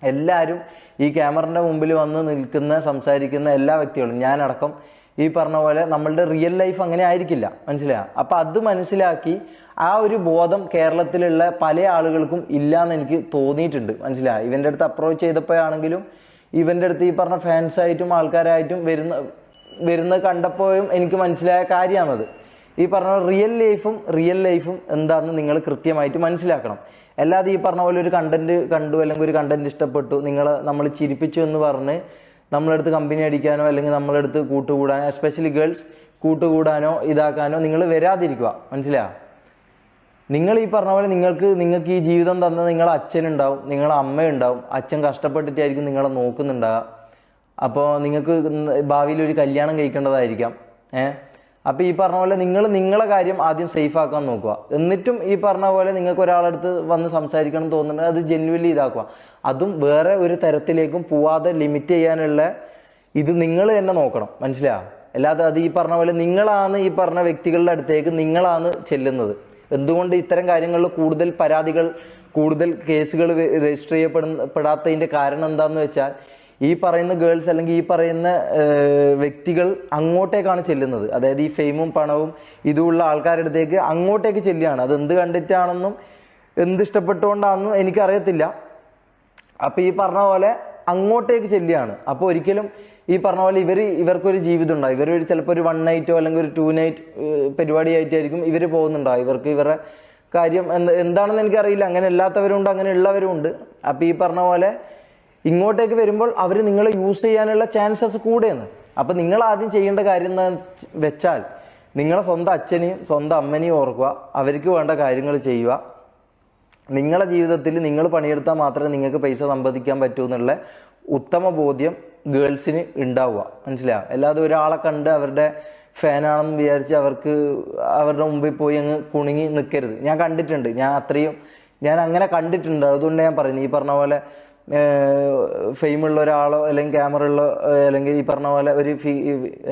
എല്ലാവരും ഈ ക്യാമറൻ്റെ മുമ്പിൽ വന്ന് നിൽക്കുന്ന സംസാരിക്കുന്ന എല്ലാ വ്യക്തികളും ഞാനടക്കം ഈ പറഞ്ഞ പോലെ നമ്മളുടെ റിയൽ ലൈഫ് അങ്ങനെ ആയിരിക്കില്ല. മനസ്സിലായോ? അപ്പം അത് മനസ്സിലാക്കി ആ ഒരു ബോധം കേരളത്തിലുള്ള പല ആളുകൾക്കും ഇല്ലയെന്ന് എനിക്ക് തോന്നിയിട്ടുണ്ട്. മനസ്സിലായോ? ഇവൻ്റെ അടുത്ത് അപ്രോച്ച് ചെയ്തപ്പോഴാണെങ്കിലും ഇവൻ്റെ അടുത്ത് ഈ പറഞ്ഞ ഫാൻസായിട്ടും ആൾക്കാരായിട്ടും വരുന്നത് കണ്ടപ്പോഴും എനിക്ക് മനസ്സിലായ കാര്യമാണത്. ഈ പറഞ്ഞ റിയൽ ലൈഫും എന്താണെന്ന് നിങ്ങൾ കൃത്യമായിട്ട് മനസ്സിലാക്കണം. അല്ലാതെ ഈ പറഞ്ഞ പോലെ ഒരു കണ്ടന്റ് കണ്ടു അല്ലെങ്കിൽ ഒരു കണ്ടന്റ് ഇഷ്ടപ്പെട്ടു നമ്മൾ ചിരിപ്പിച്ചു എന്ന് പറഞ്ഞ് നമ്മളടുത്ത് കമ്പനി അടിക്കാനോ അല്ലെങ്കിൽ നമ്മളടുത്ത് കൂട്ടുകൂടാനോ, എസ്പെഷ്യലി ഗേൾസ് കൂട്ടുകൂടാനോ ഇതാക്കാനോ നിങ്ങൾ വരാതിരിക്കുക. മനസ്സിലായോ? നിങ്ങൾ ഈ പറഞ്ഞ പോലെ നിങ്ങൾക്ക് ഈ ജീവിതം തന്ന നിങ്ങളെ അച്ഛനുണ്ടാവും, നിങ്ങളെ അമ്മയുണ്ടാവും. അച്ഛൻ കഷ്ടപ്പെട്ടിട്ടായിരിക്കും നിങ്ങളെ നോക്കുന്നുണ്ടാവുക. അപ്പോൾ നിങ്ങൾക്ക് ഭാവിയിൽ ഒരു കല്യാണം കഴിക്കേണ്ടതായിരിക്കാം. അപ്പോൾ ഈ പറഞ്ഞ പോലെ നിങ്ങളെ കാര്യം ആദ്യം സേഫ് ആക്കാൻ നോക്കുക. എന്നിട്ടും ഈ പറഞ്ഞ പോലെ നിങ്ങൾക്ക് ഒരാളടുത്ത് വന്ന് സംസാരിക്കണം തോന്നുന്നുണ്ടെങ്കിൽ അത് ജെന്യുവലി ഇതാക്കുക. അതും വേറെ ഒരു തരത്തിലേക്കും പോവാതെ ലിമിറ്റ് ചെയ്യാനുള്ള ഇത് നിങ്ങൾ തന്നെ നോക്കണം, മനസ്സിലാവുക. അല്ലാതെ അത് ഈ പറഞ്ഞ പോലെ നിങ്ങളാണ് ഈ പറഞ്ഞ വ്യക്തികളുടെ അടുത്തേക്ക് നിങ്ങളാണ് ചെല്ലുന്നത്. എന്തുകൊണ്ട് ഇത്തരം കാര്യങ്ങളിൽ കൂടുതൽ കേസുകൾ രജിസ്റ്റർ ചെയ്യപ്പെടാത്തതിൻ്റെ കാരണം എന്താണെന്ന് വെച്ചാൽ ഈ പറയുന്ന ഗേൾസ് അല്ലെങ്കിൽ ഈ പറയുന്ന വ്യക്തികൾ അങ്ങോട്ടേക്കാണ് ചെല്ലുന്നത്. അതായത് ഈ ഫെയിമും പണവും ഇതുമുള്ള ആൾക്കാരുടെ അടുത്തേക്ക് അങ്ങോട്ടേക്ക് ചെല്ലുകയാണ്. അത് എന്ത് കണ്ടിട്ടാണെന്നും എന്ത് ഇഷ്ടപ്പെട്ടുകൊണ്ടാണെന്നും എനിക്കറിയത്തില്ല. അപ്പോൾ ഈ പറഞ്ഞ പോലെ അങ്ങോട്ടേക്ക് ചെല്ലുകയാണ്. അപ്പോൾ ഒരിക്കലും ഈ പറഞ്ഞ പോലെ ഇവർക്കൊരു ജീവിതം ഉണ്ടാവും. ഇവർ ചിലപ്പോൾ ഒരു 1 നൈറ്റോ അല്ലെങ്കിൽ ഒരു 2 നൈറ്റ് പരിപാടിയായിട്ടായിരിക്കും ഇവർ പോകുന്നുണ്ടാവും. ഇവരുടെ കാര്യം എന്താണെന്ന് എനിക്കറിയില്ല. അങ്ങനെ അല്ലാത്തവരുണ്ട്, അങ്ങനെ ഉള്ളവരുണ്ട്. അപ്പോൾ ഈ പറഞ്ഞ പോലെ ഇങ്ങോട്ടേക്ക് വരുമ്പോൾ അവർ നിങ്ങളെ യൂസ് ചെയ്യാനുള്ള ചാൻസസ് കൂടെയാണ്. അപ്പം നിങ്ങൾ ആദ്യം ചെയ്യേണ്ട കാര്യം എന്ന് വെച്ചാൽ നിങ്ങളെ സ്വന്തം അച്ഛനെയും സ്വന്തം അമ്മനെയും ഓർക്കുക. അവർക്ക് വേണ്ട കാര്യങ്ങൾ ചെയ്യുക. നിങ്ങളെ ജീവിതത്തിൽ നിങ്ങൾ പണിയെടുത്താൽ മാത്രമേ നിങ്ങൾക്ക് പൈസ സമ്പാദിക്കാൻ പറ്റൂ എന്നുള്ള ഉത്തമ ബോധ്യം ഗേൾസിന് ഉണ്ടാവുക, മനസ്സിലാവുക. അല്ലാതെ ഒരാളെ കണ്ട് അവരുടെ ഫാനാണെന്ന് വിചാരിച്ച് അവരുടെ മുമ്പിൽ പോയി അങ്ങ് കുണുങ്ങി നിൽക്കരുത്. ഞാൻ കണ്ടിട്ടുണ്ട്, ഞാൻ അങ്ങനെ കണ്ടിട്ടുണ്ട്. അതുകൊണ്ട് ഞാൻ പറയുന്നത് ഈ പറഞ്ഞ പോലെ ഫെയിമുള്ള ഒരാളോ അല്ലെങ്കിൽ ക്യാമറ ഉള്ള അല്ലെങ്കിൽ ഈ പറഞ്ഞ പോലെ ഒരു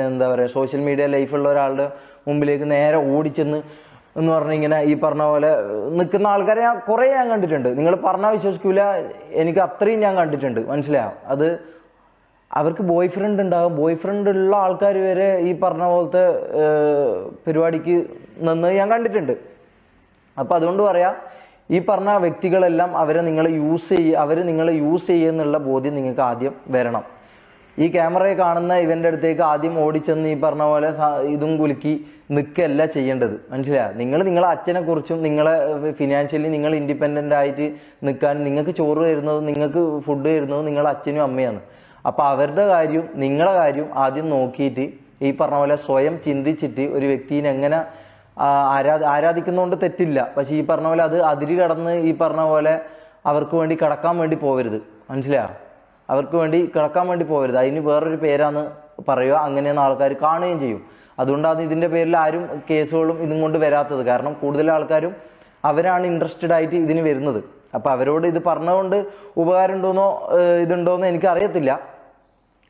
എന്താ പറയുക സോഷ്യൽ മീഡിയ ലൈഫുള്ള ഒരാളുടെ മുമ്പിലേക്ക് നേരെ ഓടിച്ചെന്ന് എന്ന് പറഞ്ഞാൽ ഇങ്ങനെ ഈ പറഞ്ഞ പോലെ നിൽക്കുന്ന ആൾക്കാരെ കുറേ ഞാൻ കണ്ടിട്ടുണ്ട്. നിങ്ങൾ പറഞ്ഞാൽ വിശ്വസിക്കൂല, എനിക്ക് അത്രയും ഞാൻ കണ്ടിട്ടുണ്ട്, മനസ്സിലാവും. അത് അവർക്ക് ബോയ് ഫ്രണ്ട് ഉണ്ടാകും. ബോയ് ഫ്രണ്ട് ഉള്ള ആൾക്കാർ വരെ ഈ പറഞ്ഞ പോലത്തെ പരിപാടിക്ക് നിന്ന് ഞാൻ കണ്ടിട്ടുണ്ട്. അപ്പം അതുകൊണ്ട് പറയാം, ഈ പറഞ്ഞ വ്യക്തികളെല്ലാം അവർ നിങ്ങളെ യൂസ് ചെയ്യുന്നുള്ള ബോധ്യം നിങ്ങൾക്ക് ആദ്യം വരണം. ഈ ക്യാമറയെ കാണുന്ന ഇവൻ്റെ അടുത്തേക്ക് ആദ്യം ഓടിച്ചെന്ന് ഈ പറഞ്ഞ പോലെ ഇതും കുലുക്കി നിൽക്കുകയല്ല ചെയ്യേണ്ടത്, മനസ്സിലായോ. നിങ്ങളെ അച്ഛനെ കുറിച്ചും നിങ്ങളെ ഫിനാൻഷ്യലി നിങ്ങൾ ഇൻഡിപെൻഡൻ്റ് ആയിട്ട് നിൽക്കാൻ നിങ്ങൾക്ക് ചോറ് തരുന്നതും നിങ്ങൾക്ക് ഫുഡ് തരുന്നതും നിങ്ങളെ അച്ഛനും അമ്മയാണ്. അപ്പോൾ അവരുടെ കാര്യവും നിങ്ങളെ കാര്യവും ആദ്യം നോക്കിയിട്ട് ഈ പറഞ്ഞ പോലെ സ്വയം ചിന്തിച്ചിട്ട് ഒരു വ്യക്തിനെ എങ്ങനെ ആരാധിക്കുന്നതുകൊണ്ട് തെറ്റില്ല. പക്ഷെ ഈ പറഞ്ഞ പോലെ അത് അതിര് കടന്ന് ഈ പറഞ്ഞ പോലെ അവർക്ക് വേണ്ടി കിടക്കാൻ വേണ്ടി പോകരുത്, മനസ്സിലായോ. അവർക്ക് വേണ്ടി കിടക്കാൻ വേണ്ടി പോകരുത്. അതിന് വേറൊരു പേരാന്ന് പറയുക. അങ്ങനെയാണ് ആൾക്കാർ കാണുകയും ചെയ്യും. അതുകൊണ്ടാണ് ഇതിൻ്റെ പേരിൽ ആരും കേസുകളും ഇതും കൊണ്ട് വരാത്തത്. കാരണം കൂടുതൽ ആൾക്കാരും അവരാണ് ഇൻട്രസ്റ്റഡ് ആയിട്ട് ഇതിന് വരുന്നത്. അപ്പോൾ അവരോട് ഇത് പറഞ്ഞുകൊണ്ട് ഉപകാരം ഉണ്ടോന്നോ ഇതുണ്ടോയെന്നോ എനിക്കറിയത്തില്ല.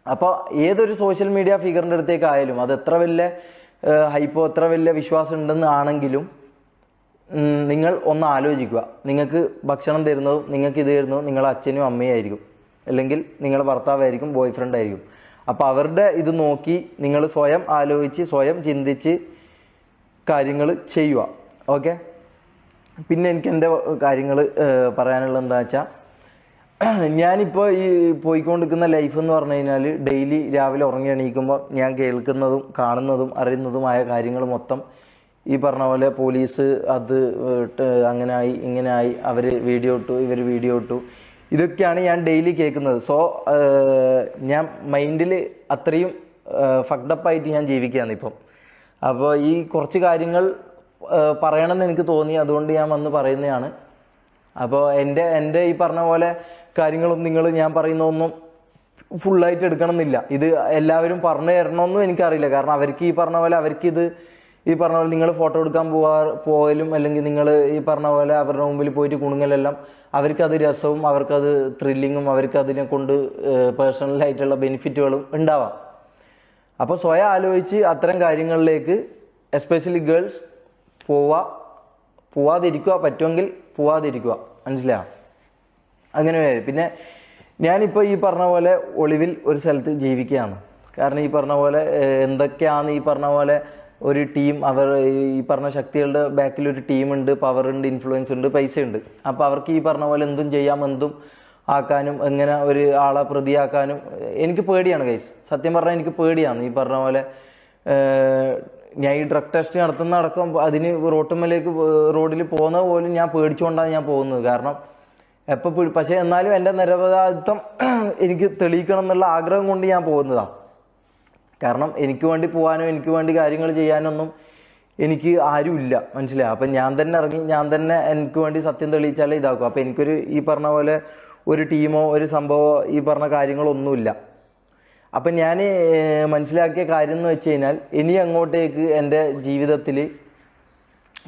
അപ്പോൾ ഏതൊരു സോഷ്യൽ മീഡിയ ഫിഗറിൻ്റെ അടുത്തേക്കായാലും അത് എത്ര വലിയ ഹൈപ്പോ എത്ര വലിയ വിശ്വാസം ഉണ്ടെന്ന് ആണെങ്കിലും നിങ്ങൾ ഒന്ന് ആലോചിക്കുക. നിങ്ങൾക്ക് ഭക്ഷണം തരുന്നതും നിങ്ങൾക്ക് ഇത് തരുന്നതും നിങ്ങളെ അച്ഛനും അമ്മയും ആയിരിക്കും, അല്ലെങ്കിൽ നിങ്ങളുടെ ഭർത്താവായിരിക്കും, ബോയ് ഫ്രണ്ട് ആയിരിക്കും. അപ്പോൾ അവരുടെ ഇത് നോക്കി നിങ്ങൾ സ്വയം ആലോചിച്ച് സ്വയം ചിന്തിച്ച് കാര്യങ്ങൾ ചെയ്യുക. ഓക്കെ. പിന്നെ എനിക്ക് എൻ്റെ കാര്യങ്ങൾ പറയാനുള്ളത് എന്താ വെച്ചാൽ, ഞാനിപ്പോൾ ഈ പോയിക്കൊണ്ടിരിക്കുന്ന ലൈഫ് എന്ന് പറഞ്ഞു കഴിഞ്ഞാൽ ഡെയിലി രാവിലെ ഉറങ്ങി എണീക്കുമ്പോൾ ഞാൻ കേൾക്കുന്നതും കാണുന്നതും അറിയുന്നതുമായ കാര്യങ്ങൾ മൊത്തം ഈ പറഞ്ഞ പോലെ പോലീസ് അത് അങ്ങനെയായി ഇങ്ങനെയായി, അവർ വീഡിയോ ഇട്ടു, ഇവർ വീഡിയോ ഇട്ടു, ഇതൊക്കെയാണ് ഞാൻ ഡെയിലി കേൾക്കുന്നത്. സോ ഞാൻ മൈൻഡിൽ അത്രയും ഫക്ഡപ്പായിട്ട് ഞാൻ ജീവിക്കുകയാണ് ഇപ്പം. അപ്പോൾ ഈ കുറച്ച് കാര്യങ്ങൾ പറയണമെന്ന് എനിക്ക് തോന്നി, അതുകൊണ്ട് ഞാൻ വന്ന് പറയുന്നതാണ്. അപ്പോൾ എൻ്റെ ഈ പറഞ്ഞ പോലെ കാര്യങ്ങളും ഞാൻ പറയുന്നതൊന്നും ഫുള്ളായിട്ട് എടുക്കണമെന്നില്ല. ഇത് എല്ലാവരും പറഞ്ഞു തരണമെന്നും എനിക്കറിയില്ല. കാരണം അവർക്ക് ഈ പറഞ്ഞ പോലെ ഈ പറഞ്ഞ പോലെ നിങ്ങൾ ഫോട്ടോ എടുക്കാൻ പോകലും അല്ലെങ്കിൽ നിങ്ങൾ ഈ പറഞ്ഞ പോലെ അവരുടെ മുമ്പിൽ പോയിട്ട് കുണുങ്ങലെല്ലാം അവർക്കത് രസവും അവർക്കത് ത്രില്ലിങ്ങും അവർക്ക് കൊണ്ട് പേഴ്സണലായിട്ടുള്ള ബെനിഫിറ്റുകളും ഉണ്ടാവാം. അപ്പോൾ സ്വയം ആലോചിച്ച് അത്തരം കാര്യങ്ങളിലേക്ക് എസ്പെഷ്യലി ഗേൾസ് പോവാതിരിക്കുക, പറ്റുമെങ്കിൽ പോവാതിരിക്കുക, മനസ്സിലായോ. അങ്ങനെ പിന്നെ ഞാനിപ്പോൾ ഈ പറഞ്ഞ പോലെ ഒളിവിൽ ഒരു സ്ഥലത്ത് ജീവിക്കുകയാണ്. കാരണം ഈ പറഞ്ഞ പോലെ എന്തൊക്കെയാണ് ഈ പറഞ്ഞ പോലെ ഒരു ടീം, ഈ പറഞ്ഞ ശക്തികളുടെ ബാക്കിലൊരു ടീമുണ്ട്, പവറുണ്ട്, ഇൻഫ്ലുവൻസ് ഉണ്ട്, പൈസ ഉണ്ട്. അപ്പോൾ അവർക്ക് ഈ പറഞ്ഞ പോലെ എന്തും ചെയ്യാം, എന്തും ആക്കാനും എങ്ങനെ ഒരു ആളെ പ്രതിയാക്കാനും എനിക്ക് പേടിയാണ് ഗൈസ്. സത്യം പറഞ്ഞാൽ എനിക്ക് പേടിയാണ്. ഈ പറഞ്ഞ പോലെ ഞാൻ ഈ ഡ്രഗ് ടെസ്റ്റ് നടത്തുന്നതടക്കം അതിന് റോഡിൽ പോകുന്നത് പോലും ഞാൻ പേടിച്ചുകൊണ്ടാണ് ഞാൻ പോകുന്നത്. കാരണം പക്ഷേ എന്നാലും എൻ്റെ നിരപരാധിത്വം എനിക്ക് തെളിയിക്കണം എന്നുള്ള ആഗ്രഹം കൊണ്ട് ഞാൻ പോകുന്നതാണ്. കാരണം എനിക്ക് വേണ്ടി പോകാനോ എനിക്ക് വേണ്ടി കാര്യങ്ങൾ ചെയ്യാനൊന്നും എനിക്ക് ആരുമില്ല, മനസ്സിലായി. അപ്പം ഞാൻ തന്നെ ഇറങ്ങി ഞാൻ തന്നെ എനിക്ക് വേണ്ടി സത്യം തെളിയിച്ചാലേ ഇതാക്കും. അപ്പം എനിക്കൊരു ഈ പറഞ്ഞ പോലെ ഒരു ടീമോ ഒരു സംഭവമോ ഈ പറഞ്ഞ കാര്യങ്ങളൊന്നുമില്ല. അപ്പം ഞാൻ മനസ്സിലാക്കിയ കാര്യം എന്ന് വെച്ച് കഴിഞ്ഞാൽ ഇനി അങ്ങോട്ടേക്ക് എൻ്റെ ജീവിതത്തിൽ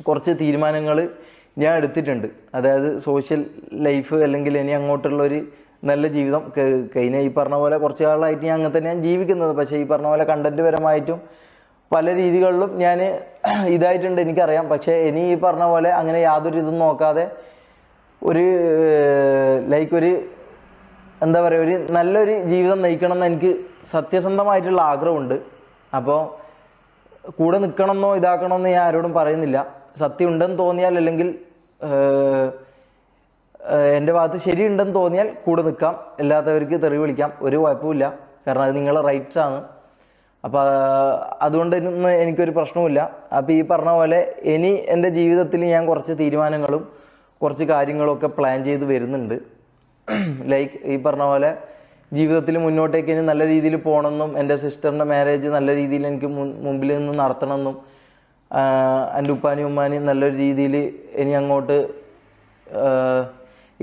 കുറച്ച് തീരുമാനങ്ങൾ ഞാൻ എടുത്തിട്ടുണ്ട്. അതായത് സോഷ്യൽ ലൈഫ് അല്ലെങ്കിൽ ഇനി അങ്ങോട്ടുള്ളൊരു നല്ല ജീവിതം കഴിഞ്ഞ ഈ പറഞ്ഞ പോലെ കുറച്ച് കാലമായിട്ട് ഞാൻ അങ്ങനെ തന്നെയാണ് ജീവിക്കുന്നത്. പക്ഷേ ഈ പറഞ്ഞ പോലെ കണ്ടന്റ് പരമായിട്ടും പല രീതികളിലും ഞാൻ ഇതായിട്ടുണ്ട്, എനിക്കറിയാം. പക്ഷേ ഇനി ഈ പറഞ്ഞ പോലെ അങ്ങനെ യാതൊരു ഇതും നോക്കാതെ ഒരു ഒരു എന്താ പറയുക, ഒരു നല്ലൊരു ജീവിതം നയിക്കണം എന്ന് എനിക്ക് സത്യസന്ധമായിട്ടുള്ള ആഗ്രഹമുണ്ട്. അപ്പോൾ കൂടെ നിൽക്കണമെന്നോ ഇതാക്കണമെന്നോ ഞാൻ ആരോടും പറയുന്നില്ല. സത്യം ഉണ്ടെന്ന് തോന്നിയാൽ അല്ലെങ്കിൽ എൻ്റെ ഭാഗത്ത് ശരിയുണ്ടെന്ന് തോന്നിയാൽ കൂടെ നിൽക്കാം, അല്ലാത്തവർക്ക് തെറി വിളിക്കാം, ഒരു കുഴപ്പമില്ല. കാരണം അത് നിങ്ങളുടെ റൈറ്റ്സ് ആണ്. അപ്പോൾ അതുകൊണ്ട് എനിക്കൊരു പ്രശ്നവുമില്ല. അപ്പോൾ ഈ പറഞ്ഞ പോലെ ഇനി എൻ്റെ ജീവിതത്തിൽ ഞാൻ കുറച്ച് തീരുമാനങ്ങളും കുറച്ച് കാര്യങ്ങളൊക്കെ പ്ലാൻ ചെയ്ത് വരുന്നുണ്ട്. ഈ പറഞ്ഞ പോലെ ജീവിതത്തിൽ മുന്നോട്ടേക്ക് ഇനി നല്ല രീതിയിൽ പോകണമെന്നും എൻ്റെ സിസ്റ്ററിൻ്റെ മാരേജ് നല്ല രീതിയിൽ എനിക്ക് മുമ്പിൽ നിന്ന് നടത്തണമെന്നും എൻ്റെ ഉപ്പാനും ഉമ്മാനും നല്ലൊരു രീതിയിൽ ഇനി അങ്ങോട്ട്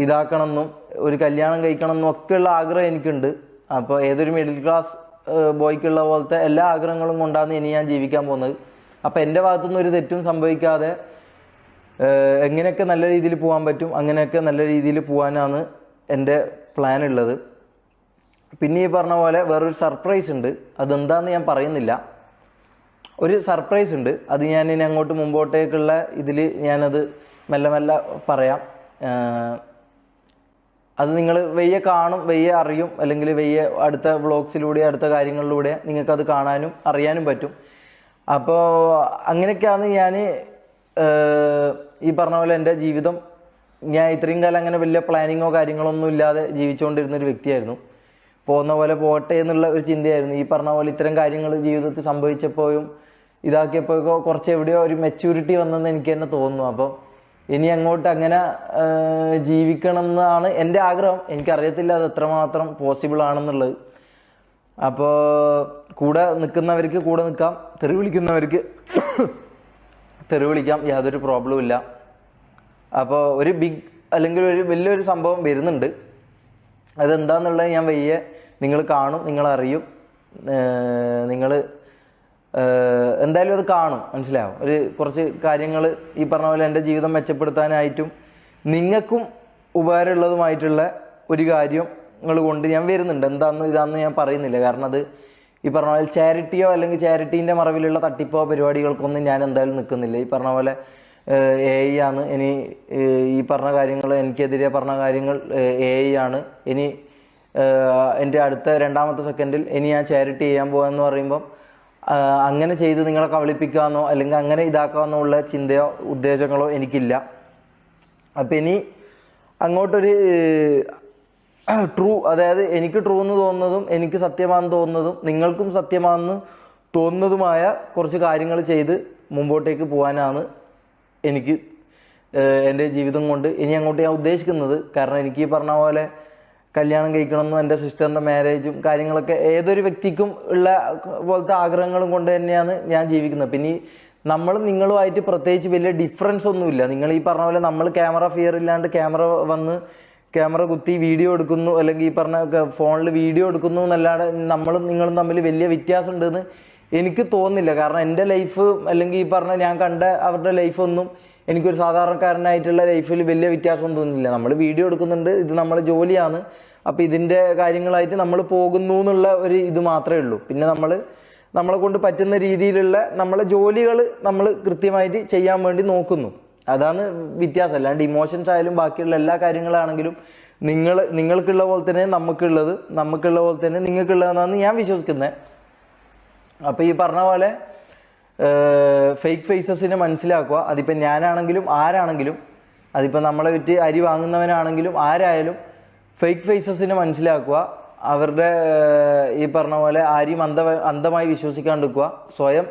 ഇതാക്കണമെന്നും ഒരു കല്യാണം കഴിക്കണമെന്നും ഒക്കെയുള്ള ആഗ്രഹം എനിക്കുണ്ട്. അപ്പോൾ ഏതൊരു മിഡിൽ ക്ലാസ് ബോയ്ക്കുള്ള പോലത്തെ എല്ലാ ആഗ്രഹങ്ങളും കൊണ്ടാണ് ഇനി ഞാൻ ജീവിക്കാൻ പോകുന്നത്. അപ്പോൾ എൻ്റെ ഭാഗത്തുനിന്ന് ഒരു തെറ്റും സംഭവിക്കാതെ എങ്ങനെയൊക്കെ നല്ല രീതിയിൽ പോകാൻ പറ്റും അങ്ങനെയൊക്കെ നല്ല രീതിയിൽ പോകാനാണ് എൻ്റെ പ്ലാൻ ഉള്ളത്. പിന്നെ ഈ പറഞ്ഞ പോലെ വേറൊരു സർപ്രൈസ് ഉണ്ട്. അതെന്താണെന്ന് ഞാൻ പറയുന്നില്ല. ഒരു സർപ്രൈസ് ഉണ്ട്. അത് ഞാൻ ഇനി അങ്ങോട്ട് മുമ്പോട്ടേക്കുള്ള ഇതിൽ ഞാനത് മെല്ലെ മെല്ലെ പറയാം. അത് നിങ്ങൾ വെയ്യെ കാണും, വെയ്യെ അറിയും, അല്ലെങ്കിൽ വെയ്യെ അടുത്ത വ്ളോഗ്സിലൂടെ അടുത്ത കാര്യങ്ങളിലൂടെ നിങ്ങൾക്കത് കാണാനും അറിയാനും പറ്റും. അപ്പോൾ അങ്ങനെയൊക്കെയാണ് ഞാൻ ഈ പറഞ്ഞ പോലെ എൻ്റെ ജീവിതം. ഞാൻ ഇത്രയും കാലം അങ്ങനെ വലിയ പ്ലാനിങ്ങോ കാര്യങ്ങളൊന്നും ഇല്ലാതെ ജീവിച്ചുകൊണ്ടിരുന്നൊരു വ്യക്തിയായിരുന്നു. പോകുന്ന പോലെ പോട്ടെ എന്നുള്ള ഒരു ചിന്തയായിരുന്നു. ഈ പറഞ്ഞ പോലെ ഇത്തരം കാര്യങ്ങൾ ജീവിതത്തിൽ സംഭവിച്ചപ്പോഴും ഇതാക്കിയപ്പോഴൊക്കെ കുറച്ച് എവിടെയോ ഒരു മെച്യൂരിറ്റി വന്നെന്ന് എനിക്ക് തന്നെ തോന്നുന്നു. അപ്പോൾ ഇനി അങ്ങോട്ട് അങ്ങനെ ജീവിക്കണം എന്നാണ് എൻ്റെ ആഗ്രഹം. എനിക്കറിയത്തില്ല അത് എത്രമാത്രം പോസിബിൾ ആണെന്നുള്ളത്. അപ്പോൾ കൂടെ നിൽക്കുന്നവർക്ക് കൂടെ നിൽക്കാം, തെറി വിളിക്കുന്നവർക്ക് തെറി വിളിക്കാം, യാതൊരു പ്രോബ്ലവും ഇല്ല. അപ്പോൾ ഒരു ബിഗ് അല്ലെങ്കിൽ ഒരു വലിയൊരു സംഭവം വരുന്നുണ്ട്. അതെന്താണെന്നുള്ളത് ഞാൻ വയ്യെ നിങ്ങൾ കാണും, നിങ്ങളറിയും, നിങ്ങൾ എന്തായാലും അത് കാണും, മനസ്സിലാവും. ഒരു കുറച്ച് കാര്യങ്ങൾ ഈ പറഞ്ഞ പോലെ എൻ്റെ ജീവിതം മെച്ചപ്പെടുത്താനായിട്ടും നിങ്ങൾക്കും ഉപകാരമുള്ളതുമായിട്ടുള്ള ഒരു കാര്യങ്ങൾ കൊണ്ട് ഞാൻ വരുന്നുണ്ട്. എന്താണെന്ന് ഇതാണെന്ന് ഞാൻ പറയുന്നില്ല. കാരണം അത് ഈ പറഞ്ഞ പോലെ ചാരിറ്റിയോ അല്ലെങ്കിൽ ചാരിറ്റീൻ്റെ മറവിലുള്ള തട്ടിപ്പോ പരിപാടികൾക്കൊന്നും ഞാൻ എന്തായാലും നിൽക്കുന്നില്ല. ഈ പറഞ്ഞ പോലെ AI ആണ് ഇനി ഈ പറഞ്ഞ കാര്യങ്ങൾ, എനിക്കെതിരെ പറഞ്ഞ കാര്യങ്ങൾ AI ആണ്. ഇനി എൻ്റെ അടുത്ത രണ്ടാമത്തെ സെക്കൻഡിൽ ഇനി ഞാൻ ചാരിറ്റി ചെയ്യാൻ പോകാമെന്ന് പറയുമ്പം അങ്ങനെ ചെയ്ത് നിങ്ങളെ കബളിപ്പിക്കാമെന്നോ അല്ലെങ്കിൽ അങ്ങനെ ഇതാക്കാമെന്നോ ഉള്ള ചിന്തയോ ഉദ്ദേശങ്ങളോ എനിക്കില്ല. അപ്പം ഇനി അങ്ങോട്ടൊരു ട്രൂ, അതായത് എനിക്ക് ട്രൂ എന്ന് തോന്നുന്നതും എനിക്ക് സത്യമാണെന്ന് തോന്നുന്നതും നിങ്ങൾക്കും സത്യമാണെന്ന് തോന്നുന്നതുമായ കുറച്ച് കാര്യങ്ങൾ ചെയ്ത് മുമ്പോട്ടേക്ക് പോകാനാണ് എനിക്ക് എൻ്റെ ജീവിതം കൊണ്ട് ഇനി അങ്ങോട്ട് ഞാൻ ഉദ്ദേശിക്കുന്നത്. കാരണം എനിക്ക് ഈ പറഞ്ഞ പോലെ കല്യാണം കഴിക്കണമെന്നും എൻ്റെ സിസ്റ്ററിൻ്റെ മാരേജും കാര്യങ്ങളൊക്കെ ഏതൊരു വ്യക്തിക്കും ഉള്ള പോലത്തെ ആഗ്രഹങ്ങളും കൊണ്ട് തന്നെയാണ് ഞാൻ ജീവിക്കുന്നത്. പിന്നെ നമ്മളും നിങ്ങളുമായിട്ട് പ്രത്യേകിച്ച് വലിയ ഡിഫറൻസ് ഒന്നുമില്ല. നിങ്ങൾ ഈ പറഞ്ഞ പോലെ നമ്മൾ ക്യാമറ ഫിയർ ഇല്ലാണ്ട് ക്യാമറ കുത്തി വീഡിയോ എടുക്കുന്നു, അല്ലെങ്കിൽ ഈ പറഞ്ഞ ഫോണിൽ വീഡിയോ എടുക്കുന്നു എന്നല്ലാതെ നമ്മളും നിങ്ങളും തമ്മിൽ വലിയ വ്യത്യാസം ഉണ്ടെന്ന് എനിക്ക് തോന്നുന്നില്ല. കാരണം എൻ്റെ ലൈഫ് അല്ലെങ്കിൽ ഈ പറഞ്ഞ ഞാൻ കണ്ട അവരുടെ ലൈഫൊന്നും എനിക്കൊരു സാധാരണക്കാരനായിട്ടുള്ള ലൈഫിൽ വലിയ വ്യത്യാസമൊന്നും തോന്നുന്നില്ല. നമ്മൾ വീഡിയോ എടുക്കുന്നുണ്ട്, ഇത് നമ്മുടെ ജോലിയാണ്. അപ്പോൾ ഇതിൻ്റെ കാര്യങ്ങളായിട്ട് നമ്മൾ പോകുന്നു എന്നുള്ള ഒരു ഇത് മാത്രമേ ഉള്ളൂ. പിന്നെ നമ്മളെ കൊണ്ട് പറ്റുന്ന രീതിയിലുള്ള നമ്മളെ ജോലികൾ നമ്മൾ കൃത്യമായിട്ട് ചെയ്യാൻ വേണ്ടി നോക്കുന്നു. അതാണ് വ്യത്യാസം. അല്ലാണ്ട് ഇമോഷൻസ് ആയാലും ബാക്കിയുള്ള എല്ലാ കാര്യങ്ങളാണെങ്കിലും നിങ്ങൾക്കുള്ള പോലെ തന്നെ നമുക്കുള്ള പോലെ തന്നെ നിങ്ങൾക്കുള്ളതെന്നാണ് ഞാൻ വിശ്വസിക്കുന്നത്. അപ്പോൾ ഈ പറഞ്ഞ പോലെ ഫേക്ക് ഫേസസിനെ മനസ്സിലാക്കുക. അതിപ്പോൾ ഞാനാണെങ്കിലും ആരാണെങ്കിലും, അതിപ്പോൾ നമ്മളെ വിറ്റ് അരി വാങ്ങുന്നവനാണെങ്കിലും ആരായാലും ഫേക്ക് ഫേസസിനെ മനസ്സിലാക്കുക. അവരുടെ ഈ പറഞ്ഞ പോലെ ആരെയും അന്ധമായി വിശ്വസിക്കാണ്ടിരിക്കുക. സ്വയം